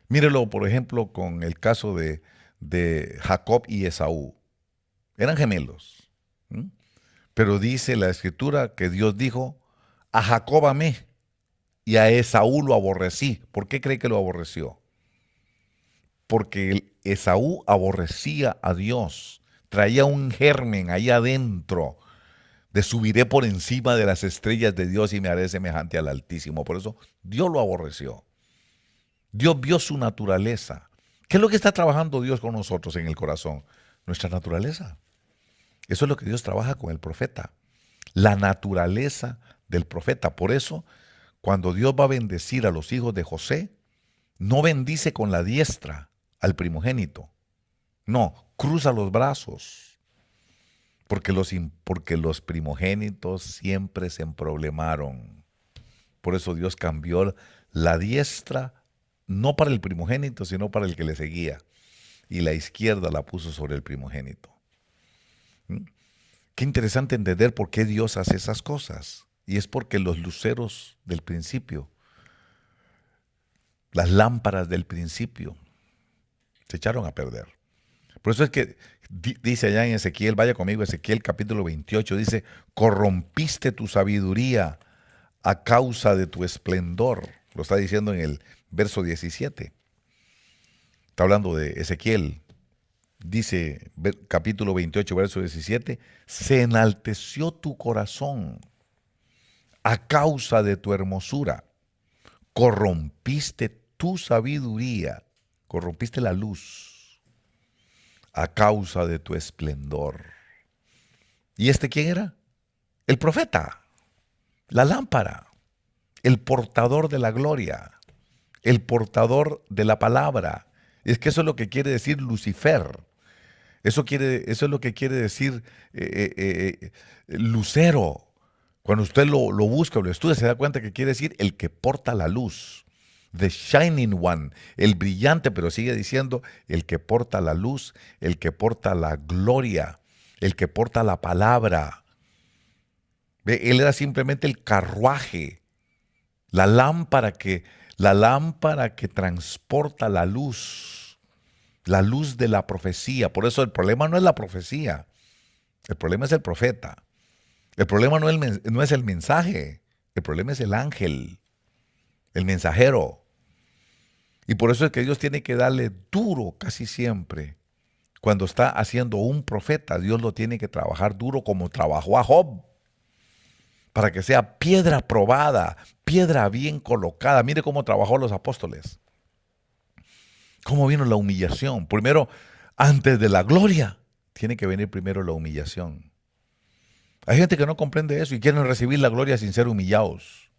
Mírelo, por ejemplo, con el caso de Jacob y Esaú. Eran gemelos. Pero dice la Escritura que Dios dijo, a Jacob amé y a Esaú lo aborrecí. ¿Por qué cree que lo aborreció? Porque Esaú aborrecía a Dios, traía un germen ahí adentro de subiré por encima de las estrellas de Dios y me haré semejante al Altísimo. Por eso Dios lo aborreció. Dios vio su naturaleza. ¿Qué es lo que está trabajando Dios con nosotros en el corazón? Nuestra naturaleza. Eso es lo que Dios trabaja con el profeta. La naturaleza del profeta. Por eso, cuando Dios va a bendecir a los hijos de José, no bendice con la diestra al primogénito. No, cruza los brazos. Porque los primogénitos siempre se emproblemaron. Por eso Dios cambió la diestra, no para el primogénito, sino para el que le seguía. Y la izquierda la puso sobre el primogénito. Qué interesante entender por qué Dios hace esas cosas. Y es porque los luceros del principio, las lámparas del principio, se echaron a perder. Por eso es que dice allá en Ezequiel, vaya conmigo, Ezequiel capítulo 28, dice, corrompiste tu sabiduría a causa de tu esplendor. Lo está diciendo en el verso 17. Está hablando de Ezequiel. Dice, capítulo 28, verso 17, se enalteció tu corazón a causa de tu hermosura. Corrompiste tu sabiduría, corrompiste la luz a causa de tu esplendor. ¿Y este quién era? El profeta, la lámpara, el portador de la gloria, el portador de la palabra. Es que eso es lo que quiere decir Lucifer. Eso es lo que quiere decir lucero. Cuando usted lo busca o lo estudia, se da cuenta que quiere decir el que porta la luz. The Shining One, el brillante, pero sigue diciendo el que porta la luz, el que porta la gloria, el que porta la palabra. ¿Ve? Él era simplemente el carruaje, la lámpara que transporta la luz de la profecía. Por eso el problema no es la profecía, el problema es el profeta. El problema no es el mensaje, el problema es el ángel, el mensajero. Y por eso es que Dios tiene que darle duro casi siempre. Cuando está haciendo un profeta, Dios lo tiene que trabajar duro como trabajó a Job. Para que sea piedra probada, piedra bien colocada. Mire cómo trabajó los apóstoles. Cómo vino la humillación. Primero, antes de la gloria, tiene que venir primero la humillación. Hay gente que no comprende eso y quieren recibir la gloria sin ser humillados.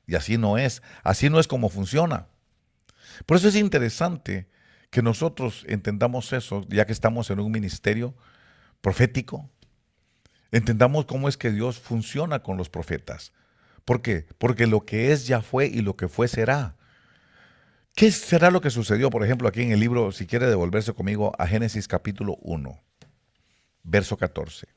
Y así no es como funciona. Por eso es interesante que nosotros entendamos eso, ya que estamos en un ministerio profético. Entendamos cómo es que Dios funciona con los profetas. ¿Por qué? Porque lo que es ya fue y lo que fue será. ¿Qué será lo que sucedió, por ejemplo, aquí en el libro, si quiere devolverse conmigo a Génesis capítulo 1, verso 14?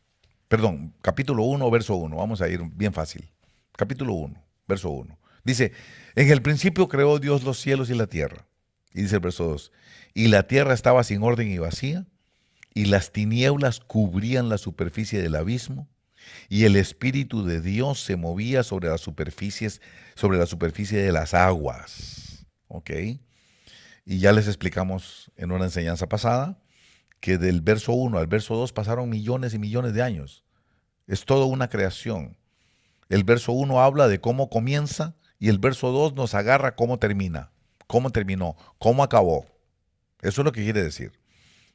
Perdón, capítulo 1, verso 1. Vamos a ir bien fácil. Capítulo 1, verso 1. Dice, en el principio creó Dios los cielos y la tierra. Y dice el verso 2, y la tierra estaba sin orden y vacía, y las tinieblas cubrían la superficie del abismo, y el Espíritu de Dios se movía sobre la superficie de las aguas. ¿Ok? Y ya les explicamos en una enseñanza pasada que del verso 1 al verso 2 pasaron millones y millones de años. Es toda una creación. El verso 1 habla de cómo comienza y el verso 2 nos agarra cómo termina, cómo terminó, cómo acabó. Eso es lo que quiere decir.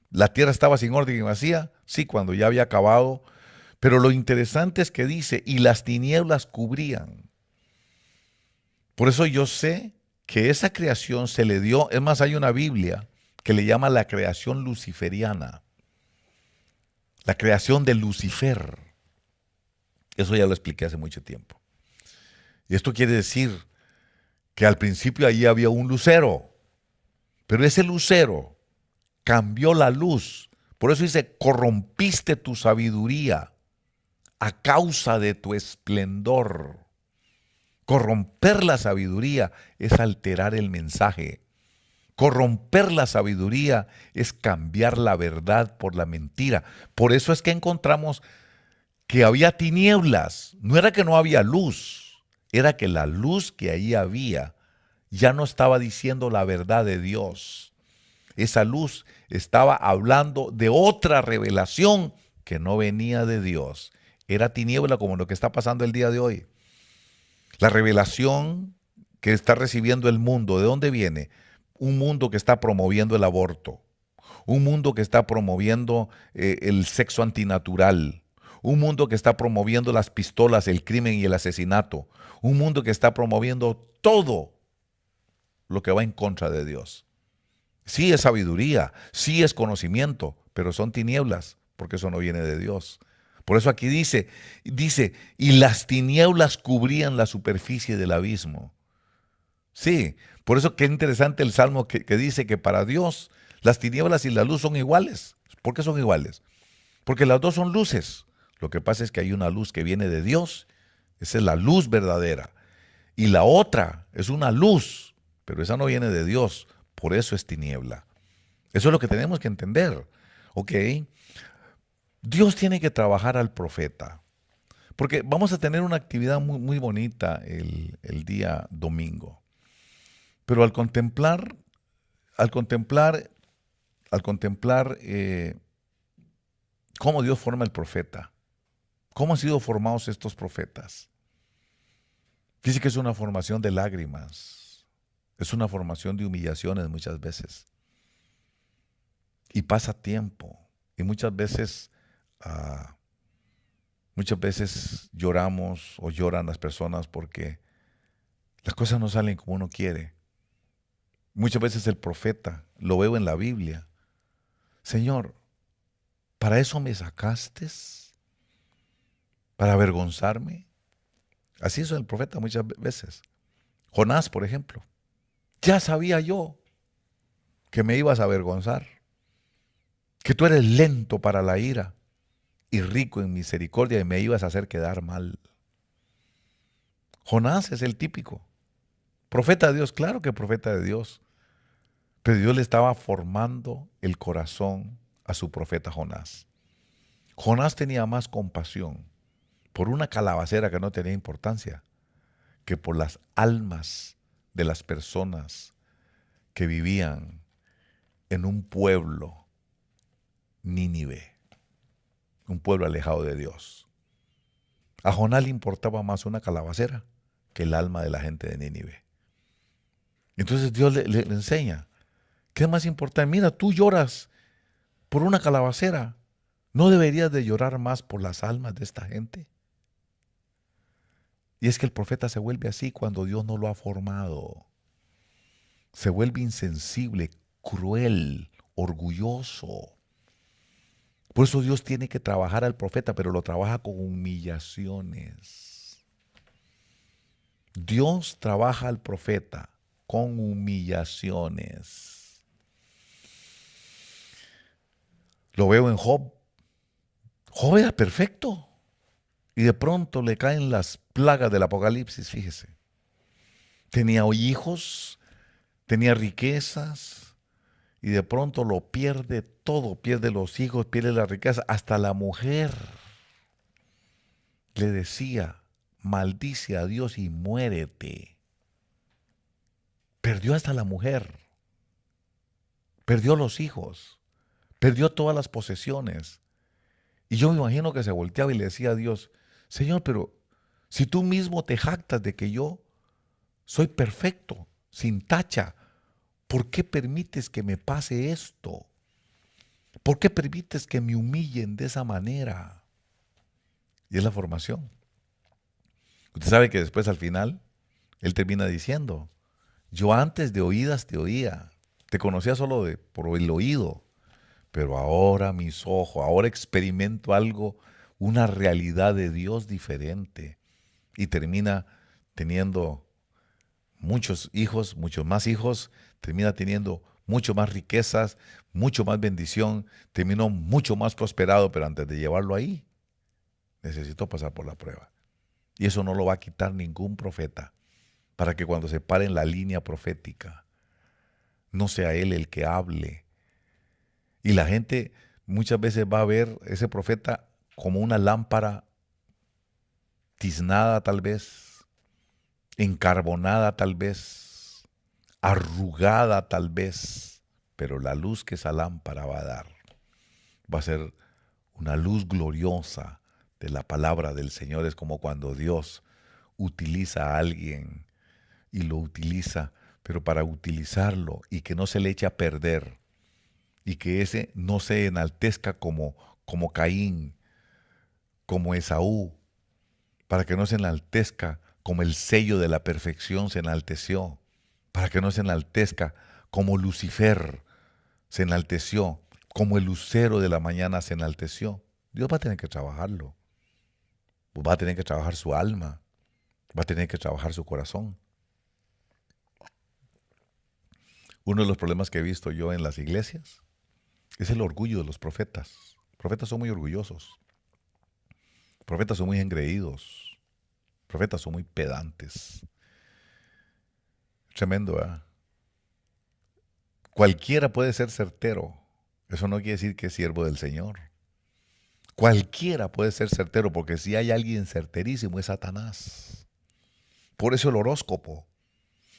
La tierra estaba sin orden y vacía, sí, cuando ya había acabado, pero lo interesante es que dice, y las tinieblas cubrían. Por eso yo sé que esa creación se le dio, es más, hay una Biblia que le llama la creación luciferiana, la creación de Lucifer. Eso ya lo expliqué hace mucho tiempo. Y esto quiere decir que al principio allí había un lucero, pero ese lucero cambió la luz. Por eso dice, corrompiste tu sabiduría a causa de tu esplendor. Corromper la sabiduría es alterar el mensaje. Corromper la sabiduría es cambiar la verdad por la mentira. Por eso es que encontramos que había tinieblas. No era que no había luz, era que la luz que ahí había ya no estaba diciendo la verdad de Dios. Esa luz estaba hablando de otra revelación que no venía de Dios. Era tiniebla como lo que está pasando el día de hoy. La revelación que está recibiendo el mundo, ¿de dónde viene? Un mundo que está promoviendo el aborto, un mundo que está promoviendo el sexo antinatural, un mundo que está promoviendo las pistolas, el crimen y el asesinato, un mundo que está promoviendo todo lo que va en contra de Dios. Sí es sabiduría, sí es conocimiento, pero son tinieblas, porque eso no viene de Dios. Por eso aquí dice, y las tinieblas cubrían la superficie del abismo. Sí, por eso qué interesante el Salmo que dice que para Dios las tinieblas y la luz son iguales. ¿Por qué son iguales? Porque las dos son luces. Lo que pasa es que hay una luz que viene de Dios, esa es la luz verdadera. Y la otra es una luz, pero esa no viene de Dios, por eso es tiniebla. Eso es lo que tenemos que entender. ¿Ok? Dios tiene que trabajar al profeta, porque vamos a tener una actividad muy, muy bonita el día domingo. Pero al contemplar cómo Dios forma el profeta, cómo han sido formados estos profetas, dice que es una formación de lágrimas, es una formación de humillaciones muchas veces. Y pasa tiempo, y muchas veces lloramos o lloran las personas porque las cosas no salen como uno quiere. Muchas veces el profeta, lo veo en la Biblia, Señor, ¿para eso me sacaste? ¿Para avergonzarme? Así es el profeta muchas veces. Jonás, por ejemplo, ya sabía yo que me ibas a avergonzar, que tú eres lento para la ira y rico en misericordia y me ibas a hacer quedar mal. Jonás es el típico. Profeta de Dios, claro que profeta de Dios. Pero Dios le estaba formando el corazón a su profeta Jonás. Jonás tenía más compasión por una calabacera que no tenía importancia que por las almas de las personas que vivían en un pueblo, Nínive, un pueblo alejado de Dios. A Jonás le importaba más una calabacera que el alma de la gente de Nínive. Entonces Dios le enseña, ¿qué es más importante? Mira, tú lloras por una calabacera, ¿no deberías de llorar más por las almas de esta gente? Y es que el profeta se vuelve así cuando Dios no lo ha formado. Se vuelve insensible, cruel, orgulloso. Por eso Dios tiene que trabajar al profeta, pero lo trabaja con humillaciones. Dios trabaja al profeta con humillaciones. Lo veo en Job. Job era perfecto. Y de pronto le caen las plagas del Apocalipsis, fíjese. Tenía hijos, tenía riquezas, y de pronto lo pierde todo. Pierde los hijos, pierde la riqueza. Hasta la mujer le decía, maldice a Dios y muérete. Perdió hasta la mujer. Perdió los hijos. Perdió todas las posesiones. Y yo me imagino que se volteaba y le decía a Dios, Señor, pero si tú mismo te jactas de que yo soy perfecto, sin tacha, ¿por qué permites que me pase esto? ¿Por qué permites que me humillen de esa manera? Y es la formación. Usted sabe que después al final, él termina diciendo, yo antes de oídas te oía, te conocía solo por el oído, pero ahora mis ojos, ahora experimento algo, una realidad de Dios diferente. Y termina teniendo muchos hijos, muchos más hijos, termina teniendo mucho más riquezas, mucho más bendición, terminó mucho más prosperado, pero antes de llevarlo ahí, necesitó pasar por la prueba. Y eso no lo va a quitar ningún profeta, para que cuando se pare en la línea profética, no sea él el que hable. Y la gente muchas veces va a ver ese profeta como una lámpara tiznada tal vez, encarbonada tal vez, arrugada tal vez, pero la luz que esa lámpara va a dar va a ser una luz gloriosa de la palabra del Señor. Es como cuando Dios utiliza a alguien y lo utiliza, pero para utilizarlo y que no se le eche a perder y que ese no se enaltezca como Caín, como Esaú, para que no se enaltezca como el sello de la perfección se enalteció, para que no se enaltezca como Lucifer se enalteció, como el lucero de la mañana se enalteció. Dios va a tener que trabajarlo, va a tener que trabajar su alma, va a tener que trabajar su corazón. Uno de los problemas que he visto yo en las iglesias es el orgullo de los profetas. Los profetas son muy orgullosos. Profetas son muy engreídos. Profetas son muy pedantes. Tremendo, ¿verdad? Cualquiera puede ser certero. Eso no quiere decir que es siervo del Señor. Cualquiera puede ser certero, porque si hay alguien certerísimo es Satanás. Por eso el horóscopo.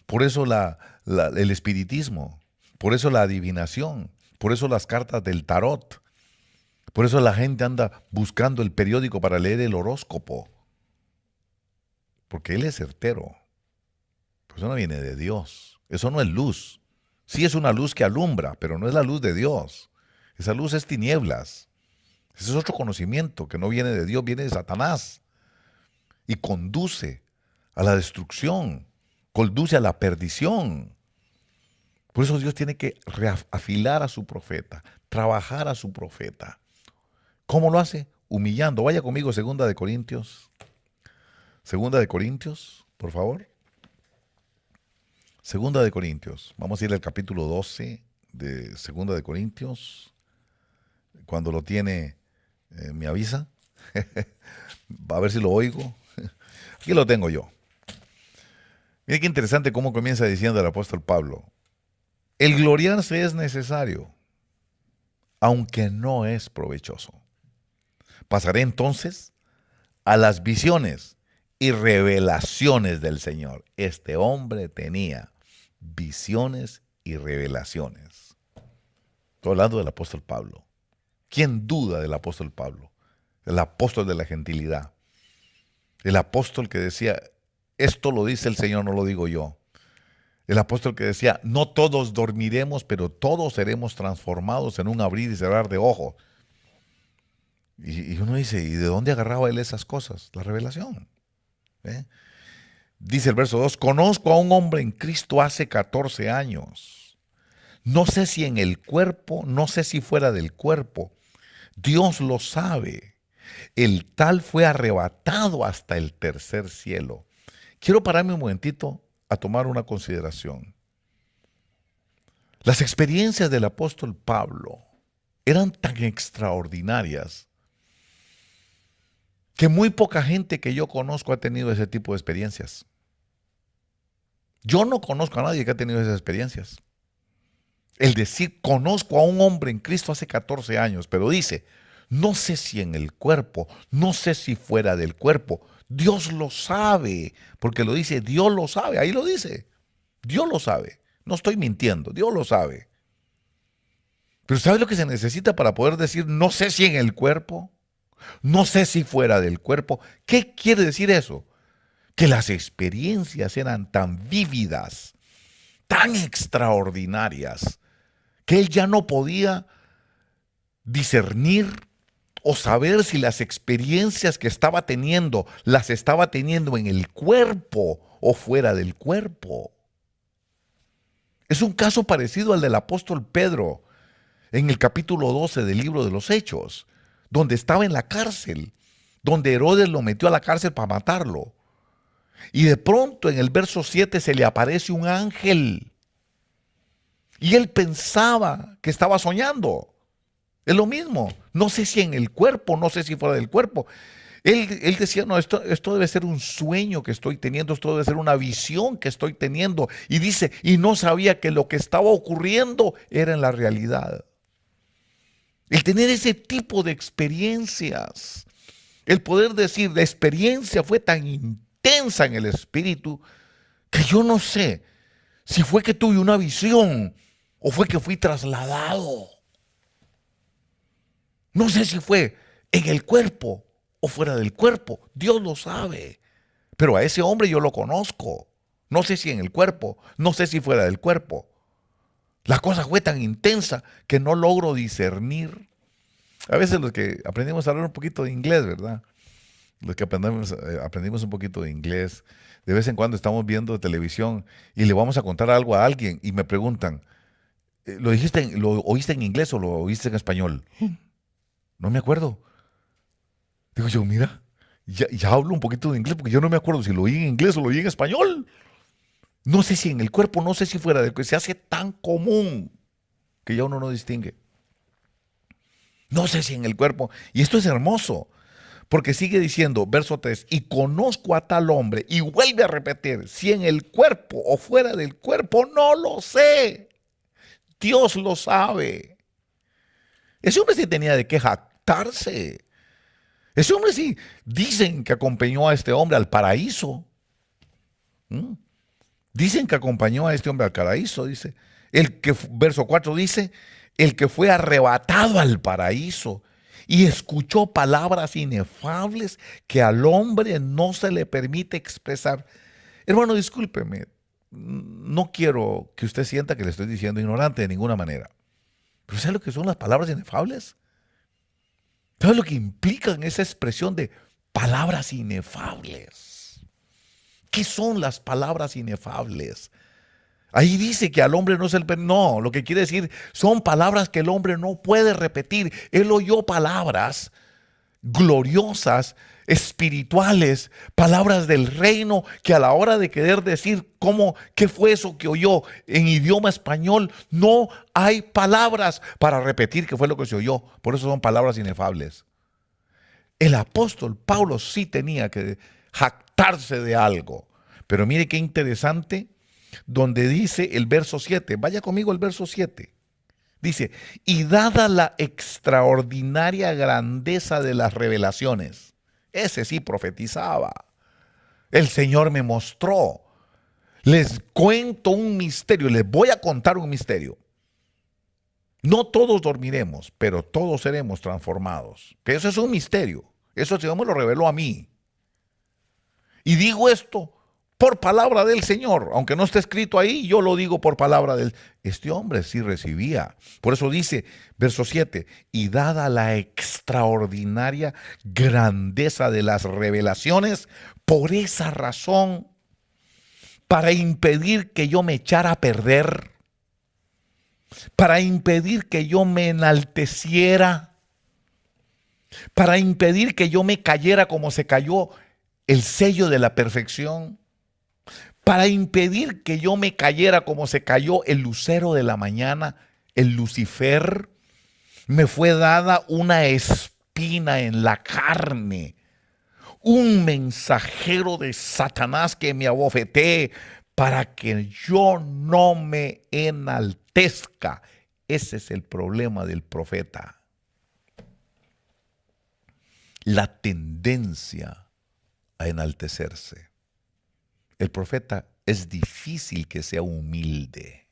Por eso el espiritismo. Por eso la adivinación. Por eso las cartas del tarot. Por eso la gente anda buscando el periódico para leer el horóscopo. Porque él es certero. Pues eso no viene de Dios. Eso no es luz. Sí es una luz que alumbra, pero no es la luz de Dios. Esa luz es tinieblas. Ese es otro conocimiento que no viene de Dios, viene de Satanás. Y conduce a la destrucción, conduce a la perdición. Por eso Dios tiene que reafilar a su profeta, trabajar a su profeta. ¿Cómo lo hace? Humillando. Vaya conmigo, 2 de Corintios. 2 de Corintios, por favor. 2 de Corintios. Vamos a ir al capítulo 12 de 2 de Corintios. Cuando lo tiene, me avisa. A ver si lo oigo. Aquí lo tengo yo. Mira qué interesante cómo comienza diciendo el apóstol Pablo. El gloriarse es necesario, aunque no es provechoso. Pasaré entonces a las visiones y revelaciones del Señor. Este hombre tenía visiones y revelaciones. Estoy hablando del apóstol Pablo. ¿Quién duda del apóstol Pablo? El apóstol de la gentilidad. El apóstol que decía, esto lo dice el Señor, no lo digo yo. El apóstol que decía, no todos dormiremos, pero todos seremos transformados en un abrir y cerrar de ojos. Y uno dice, ¿y de dónde agarraba él esas cosas? La revelación. Dice el verso 2, conozco a un hombre en Cristo hace 14 años. No sé si en el cuerpo, no sé si fuera del cuerpo. Dios lo sabe. El tal fue arrebatado hasta el tercer cielo. Quiero pararme un momentito a tomar una consideración. Las experiencias del apóstol Pablo eran tan extraordinarias que muy poca gente que yo conozco ha tenido ese tipo de experiencias. Yo no conozco a nadie que ha tenido esas experiencias. El decir, conozco a un hombre en Cristo hace 14 años, pero dice, no sé si en el cuerpo, no sé si fuera del cuerpo. Dios lo sabe, porque lo dice, Dios lo sabe, ahí lo dice. Dios lo sabe, no estoy mintiendo, Dios lo sabe. Pero ¿sabe lo que se necesita para poder decir, no sé si en el cuerpo, no sé si fuera del cuerpo? ¿Qué quiere decir eso? Que las experiencias eran tan vívidas, tan extraordinarias, que él ya no podía discernir o saber si las experiencias que estaba teniendo, las estaba teniendo en el cuerpo o fuera del cuerpo. Es un caso parecido al del apóstol Pedro en el capítulo 12 del libro de los Hechos, donde estaba en la cárcel, donde Herodes lo metió a la cárcel para matarlo. Y de pronto en el verso 7 se le aparece un ángel. Y él pensaba que estaba soñando. Es lo mismo. No sé si en el cuerpo, no sé si fuera del cuerpo. Él decía, no, esto debe ser un sueño que estoy teniendo, esto debe ser una visión que estoy teniendo. Y dice, y no sabía que lo que estaba ocurriendo era en la realidad. El tener ese tipo de experiencias, el poder decir, la experiencia fue tan intensa en el espíritu que yo no sé si fue que tuve una visión o fue que fui trasladado. No sé si fue en el cuerpo o fuera del cuerpo. Dios lo sabe. Pero a ese hombre yo lo conozco. No sé si en el cuerpo, no sé si fuera del cuerpo. La cosa fue tan intensa que no logro discernir. A veces los que aprendimos a hablar un poquito de inglés, ¿verdad? Los que aprendimos un poquito de inglés, de vez en cuando estamos viendo televisión y le vamos a contar algo a alguien y me preguntan, ¿lo oíste en inglés o lo oíste en español? No me acuerdo. Digo yo, mira, ya hablo un poquito de inglés porque yo no me acuerdo si lo oí en inglés o lo oí en español. No sé si en el cuerpo, no sé si fuera del cuerpo. Se hace tan común que ya uno no distingue. No sé si en el cuerpo. Y esto es hermoso, porque sigue diciendo, verso 3, y conozco a tal hombre, y vuelve a repetir, si en el cuerpo o fuera del cuerpo, no lo sé. Dios lo sabe. Ese hombre sí tenía de qué jactarse. Ese hombre sí, dicen que acompañó a este hombre al paraíso. Dicen que acompañó a este hombre al paraíso, dice. Verso 4 dice, el que fue arrebatado al paraíso y escuchó palabras inefables que al hombre no se le permite expresar. Hermano, discúlpeme, no quiero que usted sienta que le estoy diciendo ignorante de ninguna manera. Pero ¿sabe lo que son las palabras inefables? ¿Sabe lo que implican esa expresión de palabras inefables? ¿Qué son las palabras inefables? Ahí dice que al hombre no se le permite. No, lo que quiere decir son palabras que el hombre no puede repetir. Él oyó palabras gloriosas, espirituales, palabras del reino, que a la hora de querer decir qué fue eso que oyó en idioma español, no hay palabras para repetir qué fue lo que se oyó. Por eso son palabras inefables. El apóstol Pablo sí tenía que jactarse de algo. Pero mire qué interesante, donde dice el verso 7. Vaya conmigo al verso 7. Dice, y dada la extraordinaria grandeza de las revelaciones. Ese sí profetizaba. El Señor me mostró. Les cuento un misterio, les voy a contar un misterio. No todos dormiremos, pero todos seremos transformados. Que eso es un misterio. Eso el Señor me lo reveló a mí. Y digo esto por palabra del Señor, aunque no esté escrito ahí, yo lo digo por palabra del... Este hombre sí recibía. Por eso dice, verso 7, y dada la extraordinaria grandeza de las revelaciones, por esa razón, para impedir que yo me echara a perder, para impedir que yo me enalteciera, para impedir que yo me cayera como se cayó el sello de la perfección, para impedir que yo me cayera como se cayó el lucero de la mañana, el Lucifer, me fue dada una espina en la carne, un mensajero de Satanás que me abofetee para que yo no me enaltezca. Ese es el problema del profeta. La tendencia a enaltecerse. El profeta es difícil que sea humilde.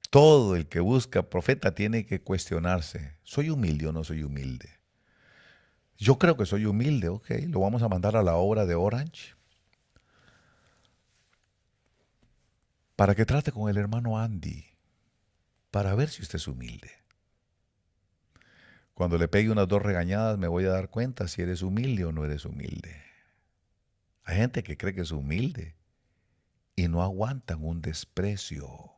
Todo el que busca profeta tiene que cuestionarse. ¿Soy humilde o no soy humilde? Yo creo que soy humilde, ok. Lo vamos a mandar a la obra de Orange para que trate con el hermano Andy, para ver si usted es humilde. Cuando le pegue unas 2 regañadas me voy a dar cuenta si eres humilde o no eres humilde. Hay gente que cree que es humilde y no aguantan un desprecio.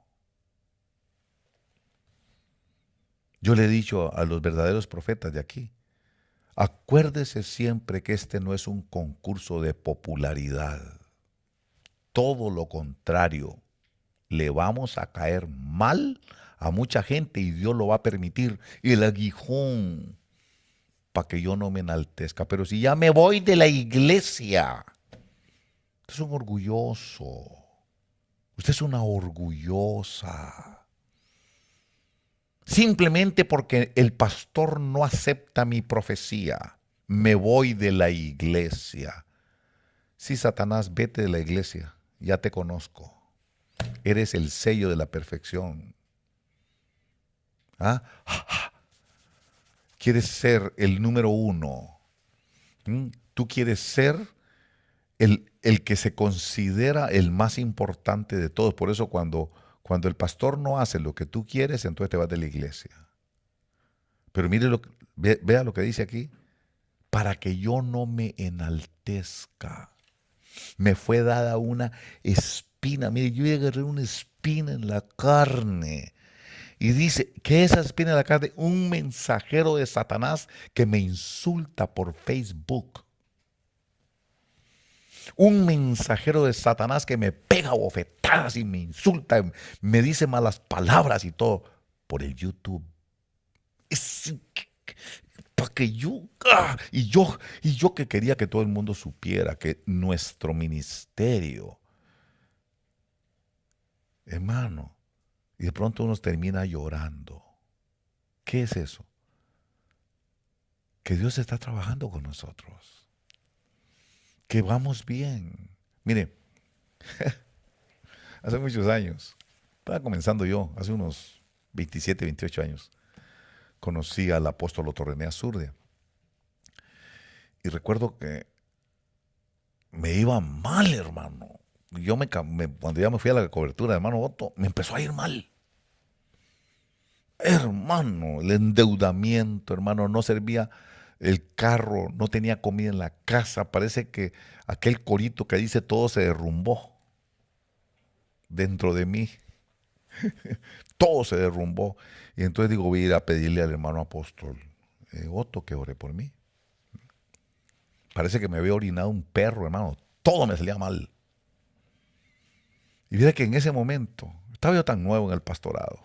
Yo le he dicho a los verdaderos profetas de aquí, acuérdese siempre que este no es un concurso de popularidad. Todo lo contrario, le vamos a caer mal a mucha gente y Dios lo va a permitir. El aguijón para que yo no me enaltezca. Pero si ya me voy de la iglesia, usted es un orgulloso. Usted es una orgullosa. Simplemente porque el pastor no acepta mi profecía, me voy de la iglesia. Sí, Satanás, vete de la iglesia. Ya te conozco. Eres el sello de la perfección. ¿Ah? ¿Quieres ser el número 1? ¿Tú quieres ser el que se considera el más importante de todos? Por eso cuando el pastor no hace lo que tú quieres, entonces te vas de la iglesia. Pero mire, vea lo que dice aquí. Para que yo no me enaltezca, me fue dada una espina. Mire, yo agarré una espina en la carne. Y dice, ¿qué es esa espina en la carne? Un mensajero de Satanás que me insulta por Facebook. Un mensajero de Satanás que me pega bofetadas y me insulta, me dice malas palabras y todo por el YouTube. Es para que yo, y yo que quería que todo el mundo supiera que nuestro ministerio, hermano, y de pronto uno termina llorando. ¿Qué es eso? Que Dios está trabajando con nosotros. Que vamos bien. Mire, hace muchos años, estaba comenzando yo, hace unos 27, 28 años, conocí al apóstol Otto René Azurdia. Y recuerdo que me iba mal, hermano. Cuando ya me fui a la cobertura de hermano Otto, me empezó a ir mal. Hermano, el endeudamiento, hermano, no servía el carro, no tenía comida en la casa. Parece que aquel corito que dice todo se derrumbó dentro de mí. Todo se derrumbó. Y entonces digo, voy a ir a pedirle al hermano apóstol Otto que ore por mí. Parece que me había orinado un perro, hermano. Todo me salía mal. Y mira que en ese momento, estaba yo tan nuevo en el pastorado.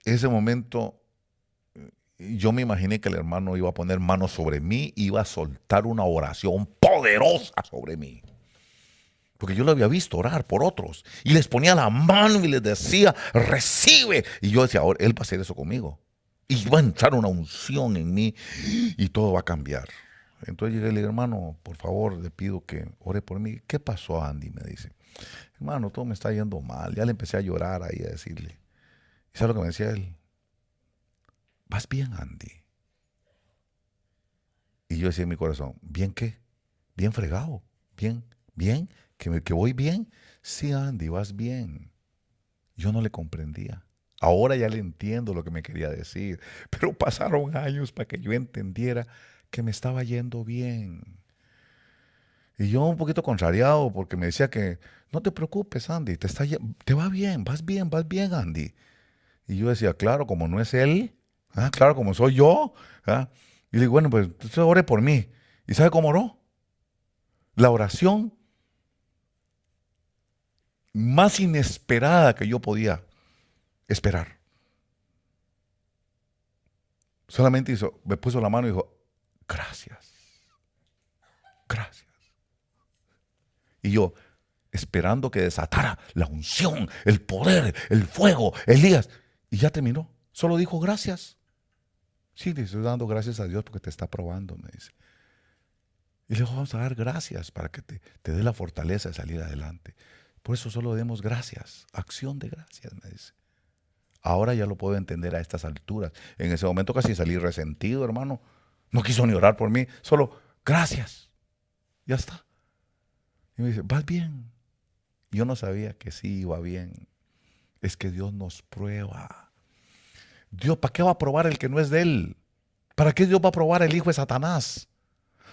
En ese momento, yo me imaginé que el hermano iba a poner manos sobre mí, iba a soltar una oración poderosa sobre mí. Porque yo lo había visto orar por otros. Y les ponía la mano y les decía, recibe. Y yo decía, ahora él va a hacer eso conmigo. Y va a entrar una unción en mí y todo va a cambiar. Entonces llegué y le dije, hermano, por favor, le pido que ore por mí. ¿Qué pasó, Andy? Me dice, hermano, todo me está yendo mal. Ya le empecé a llorar ahí, a decirle. ¿Y sabes lo que me decía él? ¿Vas bien, Andy? Y yo decía en mi corazón, ¿bien qué? Bien fregado. Bien, que voy bien. Sí, Andy, vas bien. Yo no le comprendía. Ahora ya le entiendo lo que me quería decir. Pero pasaron años para que yo entendiera que me estaba yendo bien. Y yo un poquito contrariado porque me decía que no te preocupes, Andy, te va bien, vas bien, Andy. Y yo decía, claro, como no es él, claro, como soy yo. Y le digo, bueno, pues usted ore por mí. ¿Y sabe cómo oró? la oración más inesperada que yo podía esperar. Solamente me puso la mano y dijo, gracias, gracias. Y yo, esperando que desatara la unción, el poder, el fuego, Elías. Y ya terminó. Solo dijo gracias. Sí, le estoy dando gracias a Dios porque te está probando, me dice. Y le digo, vamos a dar gracias para que te dé la fortaleza de salir adelante. Por eso solo demos gracias, acción de gracias, me dice. Ahora ya lo puedo entender a estas alturas. En ese momento casi salí resentido, hermano. No quiso ni orar por mí, solo gracias. Ya está. Y me dice, vas bien. Yo no sabía que sí iba bien. Es que Dios nos prueba. Dios, ¿para qué va a probar el que no es de Él? ¿Para qué Dios va a probar el hijo de Satanás?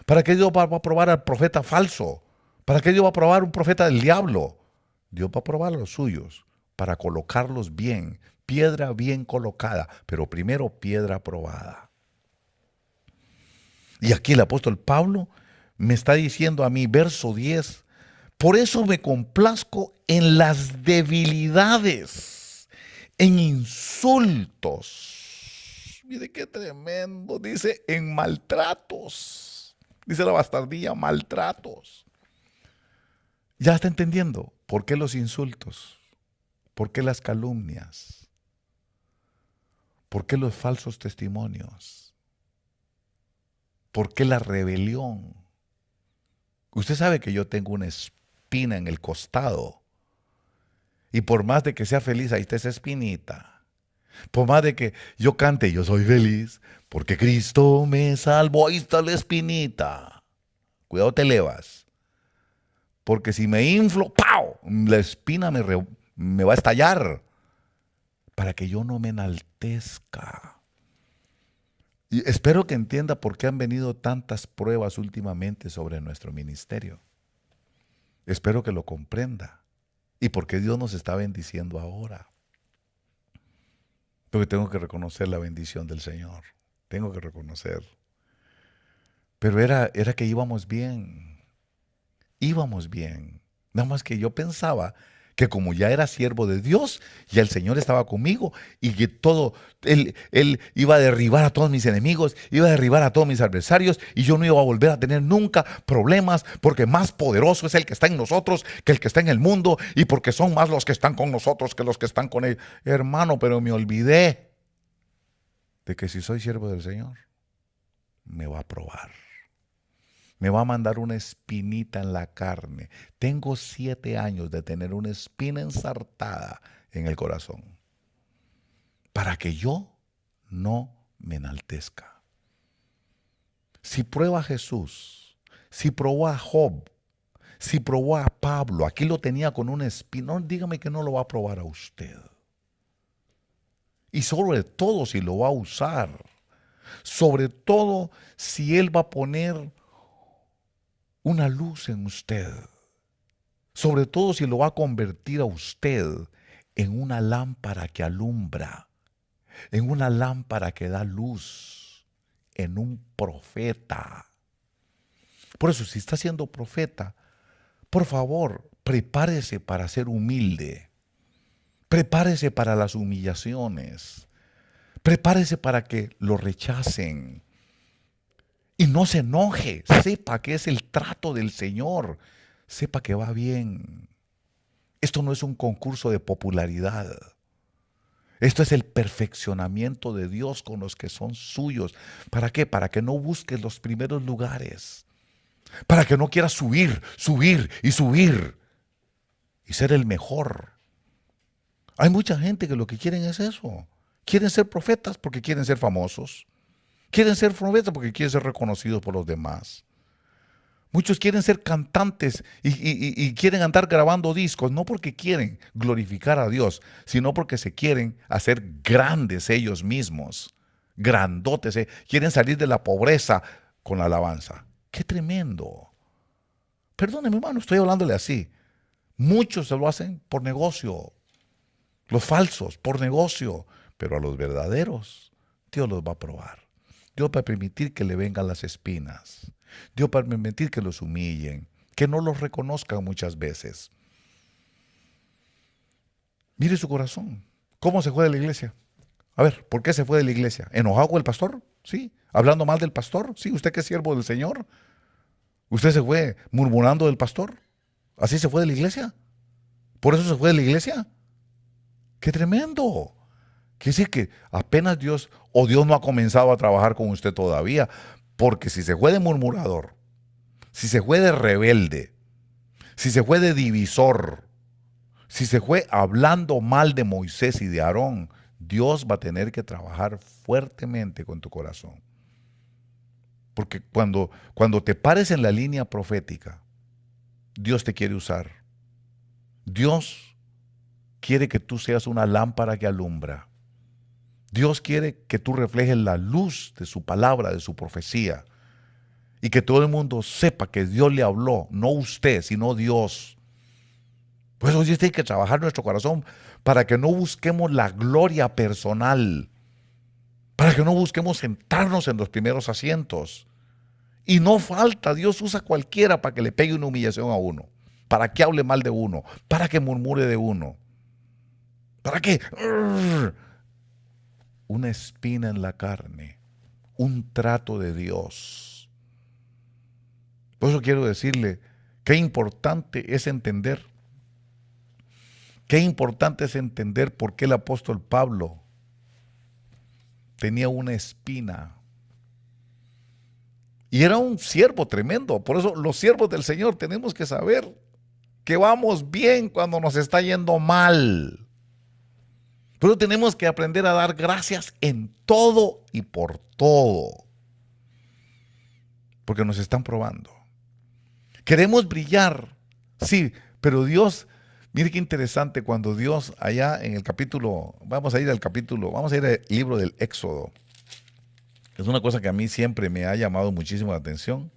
¿Para qué Dios va a probar al profeta falso? ¿Para qué Dios va a probar un profeta del diablo? Dios va a probar a los suyos para colocarlos bien. Piedra bien colocada, pero primero piedra probada. Y aquí el apóstol Pablo me está diciendo a mí, verso 10, por eso me complazco en las debilidades, en insultos. Mire qué tremendo, dice, en maltratos. Dice la bastardía, maltratos. ¿Ya está entendiendo por qué los insultos? ¿Por qué las calumnias? ¿Por qué los falsos testimonios? ¿Por qué la rebelión? Usted sabe que yo tengo una espina en el costado. Y por más de que sea feliz, ahí está esa espinita. Por más de que yo cante, yo soy feliz, porque Cristo me salvó, ahí está la espinita. Cuidado te elevas. Porque si me inflo, ¡pau!, la espina me va a estallar. Para que yo no me enaltezca. Y espero que entienda por qué han venido tantas pruebas últimamente sobre nuestro ministerio. Espero que lo comprenda. Y por qué Dios nos está bendiciendo ahora. Porque tengo que reconocer la bendición del Señor. Tengo que reconocer. Pero era que íbamos bien. Íbamos bien. Nada más que yo pensaba que como ya era siervo de Dios, ya el Señor estaba conmigo y que todo, Él iba a derribar a todos mis enemigos, iba a derribar a todos mis adversarios y yo no iba a volver a tener nunca problemas porque más poderoso es el que está en nosotros que el que está en el mundo y porque son más los que están con nosotros que los que están con Él. Hermano, pero me olvidé de que si soy siervo del Señor, me va a probar. Me va a mandar una espinita en la carne. Tengo 7 años de tener una espina ensartada en el corazón. Para que yo no me enaltezca. Si prueba a Jesús, si probó a Job, si probó a Pablo, aquí lo tenía con una espina, no, dígame que no lo va a probar a usted. Y sobre todo si lo va a usar. Sobre todo si Él va a poner una luz en usted, sobre todo si lo va a convertir a usted en una lámpara que alumbra, en una lámpara que da luz, en un profeta. Por eso, si está siendo profeta, por favor, prepárese para ser humilde, prepárese para las humillaciones, prepárese para que lo rechacen. Y no se enoje, sepa que es el trato del Señor, sepa que va bien. Esto no es un concurso de popularidad. Esto es el perfeccionamiento de Dios con los que son suyos. ¿Para qué? Para que no busques los primeros lugares. Para que no quieras subir, subir y subir. Y ser el mejor. Hay mucha gente que lo que quieren es eso. Quieren ser profetas porque quieren ser famosos. Quieren ser profetas porque quieren ser reconocidos por los demás. Muchos quieren ser cantantes y quieren andar grabando discos, no porque quieren glorificar a Dios, sino porque se quieren hacer grandes ellos mismos, grandotes. Quieren salir de la pobreza con la alabanza. ¡Qué tremendo! Perdóneme, hermano, estoy hablándole así. Muchos se lo hacen por negocio, los falsos por negocio, pero a los verdaderos Dios los va a probar. Dios va a permitir que le vengan las espinas. Dios va a permitir que los humillen. que no los reconozcan muchas veces. Mire su corazón. ¿Cómo se fue de la iglesia? A ver, ¿por qué se fue de la iglesia? ¿Enojado con el pastor? ¿Sí? ¿Hablando mal del pastor? ¿Sí? ¿Usted que es siervo del Señor? ¿Usted se fue murmurando del pastor? ¿Así se fue de la iglesia? ¿Por eso se fue de la iglesia? ¡Qué tremendo! Quiere decir que apenas Dios no ha comenzado a trabajar con usted todavía. Porque si se fue de murmurador, si se fue de rebelde, si se fue de divisor, si se fue hablando mal de Moisés y de Aarón, Dios va a tener que trabajar fuertemente con tu corazón. Porque cuando te pares en la línea profética, Dios te quiere usar. Dios quiere que tú seas una lámpara que alumbra. Dios quiere que tú reflejes la luz de su palabra, de su profecía. Y que todo el mundo sepa que Dios le habló, no usted, sino Dios. Pues hoy tiene que trabajar nuestro corazón para que no busquemos la gloria personal, para que no busquemos sentarnos en los primeros asientos. Y no falta, Dios usa a cualquiera para que le pegue una humillación a uno, para que hable mal de uno, para que murmure de uno, para que una espina en la carne, un trato de Dios. Por eso quiero decirle qué importante es entender. Qué importante es entender por qué el apóstol Pablo tenía una espina. Y era un siervo tremendo. Por eso los siervos del Señor tenemos que saber que vamos bien cuando nos está yendo mal. Pero tenemos que aprender a dar gracias en todo y por todo. Porque nos están probando. Queremos brillar, sí, pero Dios... Mire qué interesante cuando Dios allá en el capítulo, vamos a ir al libro del Éxodo. Es una cosa que a mí siempre me ha llamado muchísimo la atención.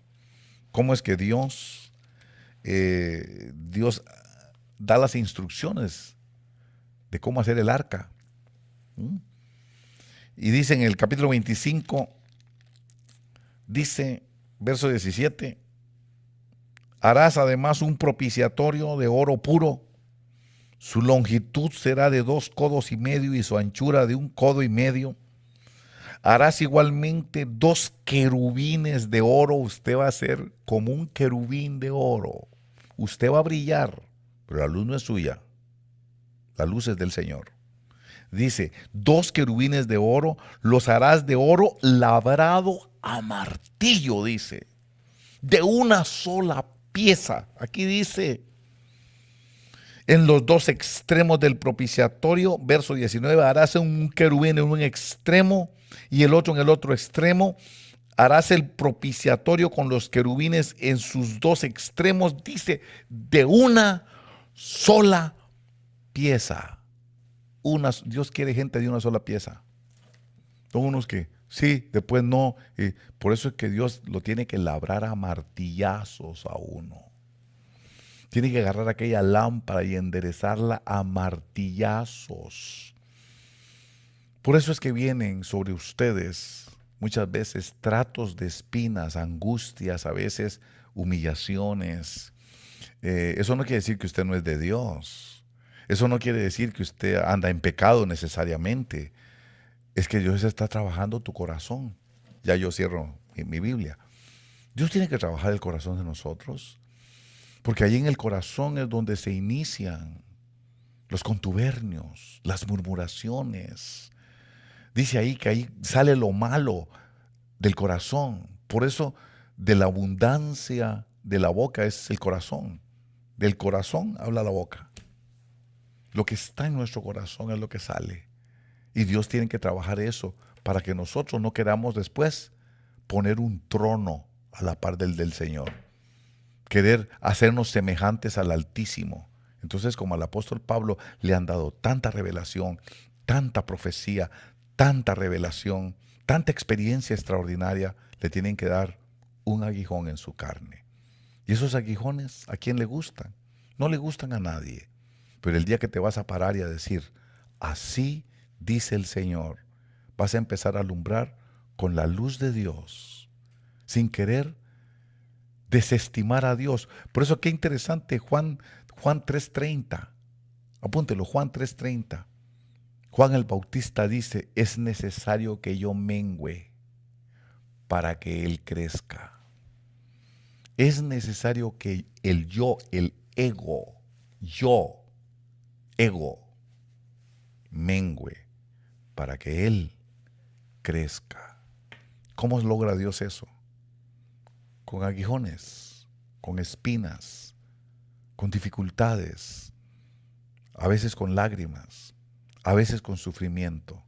Cómo es que Dios da las instrucciones de cómo hacer el arca. Y dice en el capítulo 25, dice, verso 17, harás además un propiciatorio de oro puro. Su longitud será de 2 codos y medio y su anchura de 1 codo y medio. Harás igualmente 2 querubines de oro. Usted va a ser como un querubín de oro. Usted va a brillar, pero la luz no es suya. La luz es del Señor. Dice, 2 querubines de oro, los harás de oro labrado a martillo, dice. De una sola pieza. Aquí dice... En los 2 extremos del propiciatorio, verso 19, harás un querubín en un extremo y el otro en el otro extremo. Harás el propiciatorio con los querubines en sus 2 extremos, dice, de una sola pieza. Dios quiere gente de una sola pieza. Son unos que sí, después no. Por eso es que Dios lo tiene que labrar a martillazos a uno. Tiene que agarrar aquella lámpara y enderezarla a martillazos. Por eso es que vienen sobre ustedes muchas veces tratos de espinas, angustias, a veces humillaciones. Eso no quiere decir que usted no es de Dios. Eso no quiere decir que usted anda en pecado necesariamente. Es que Dios está trabajando tu corazón. Ya yo cierro mi Biblia. Dios tiene que trabajar el corazón de nosotros. Porque allí en el corazón es donde se inician los contubernios, las murmuraciones. Dice ahí que ahí sale lo malo del corazón. Por eso de la abundancia de la boca es el corazón. Del corazón habla la boca. Lo que está en nuestro corazón es lo que sale. Y Dios tiene que trabajar eso para que nosotros no queramos después poner un trono a la par del Señor. Querer hacernos semejantes al Altísimo. Entonces, como al apóstol Pablo le han dado tanta revelación, tanta profecía, tanta revelación, tanta experiencia extraordinaria, le tienen que dar un aguijón en su carne. Y esos aguijones, ¿a quién le gustan? No le gustan a nadie. Pero el día que te vas a parar y a decir, así dice el Señor, vas a empezar a alumbrar con la luz de Dios, sin querer desestimar a Dios. Por eso qué interesante Juan 3:30. Apúntelo, Juan 3:30. Juan el Bautista dice, es necesario que yo mengüe para que Él crezca. Es necesario que el yo, el ego, mengüe para que Él crezca. ¿Cómo logra Dios eso? Con aguijones, con espinas, con dificultades, a veces con lágrimas, a veces con sufrimiento,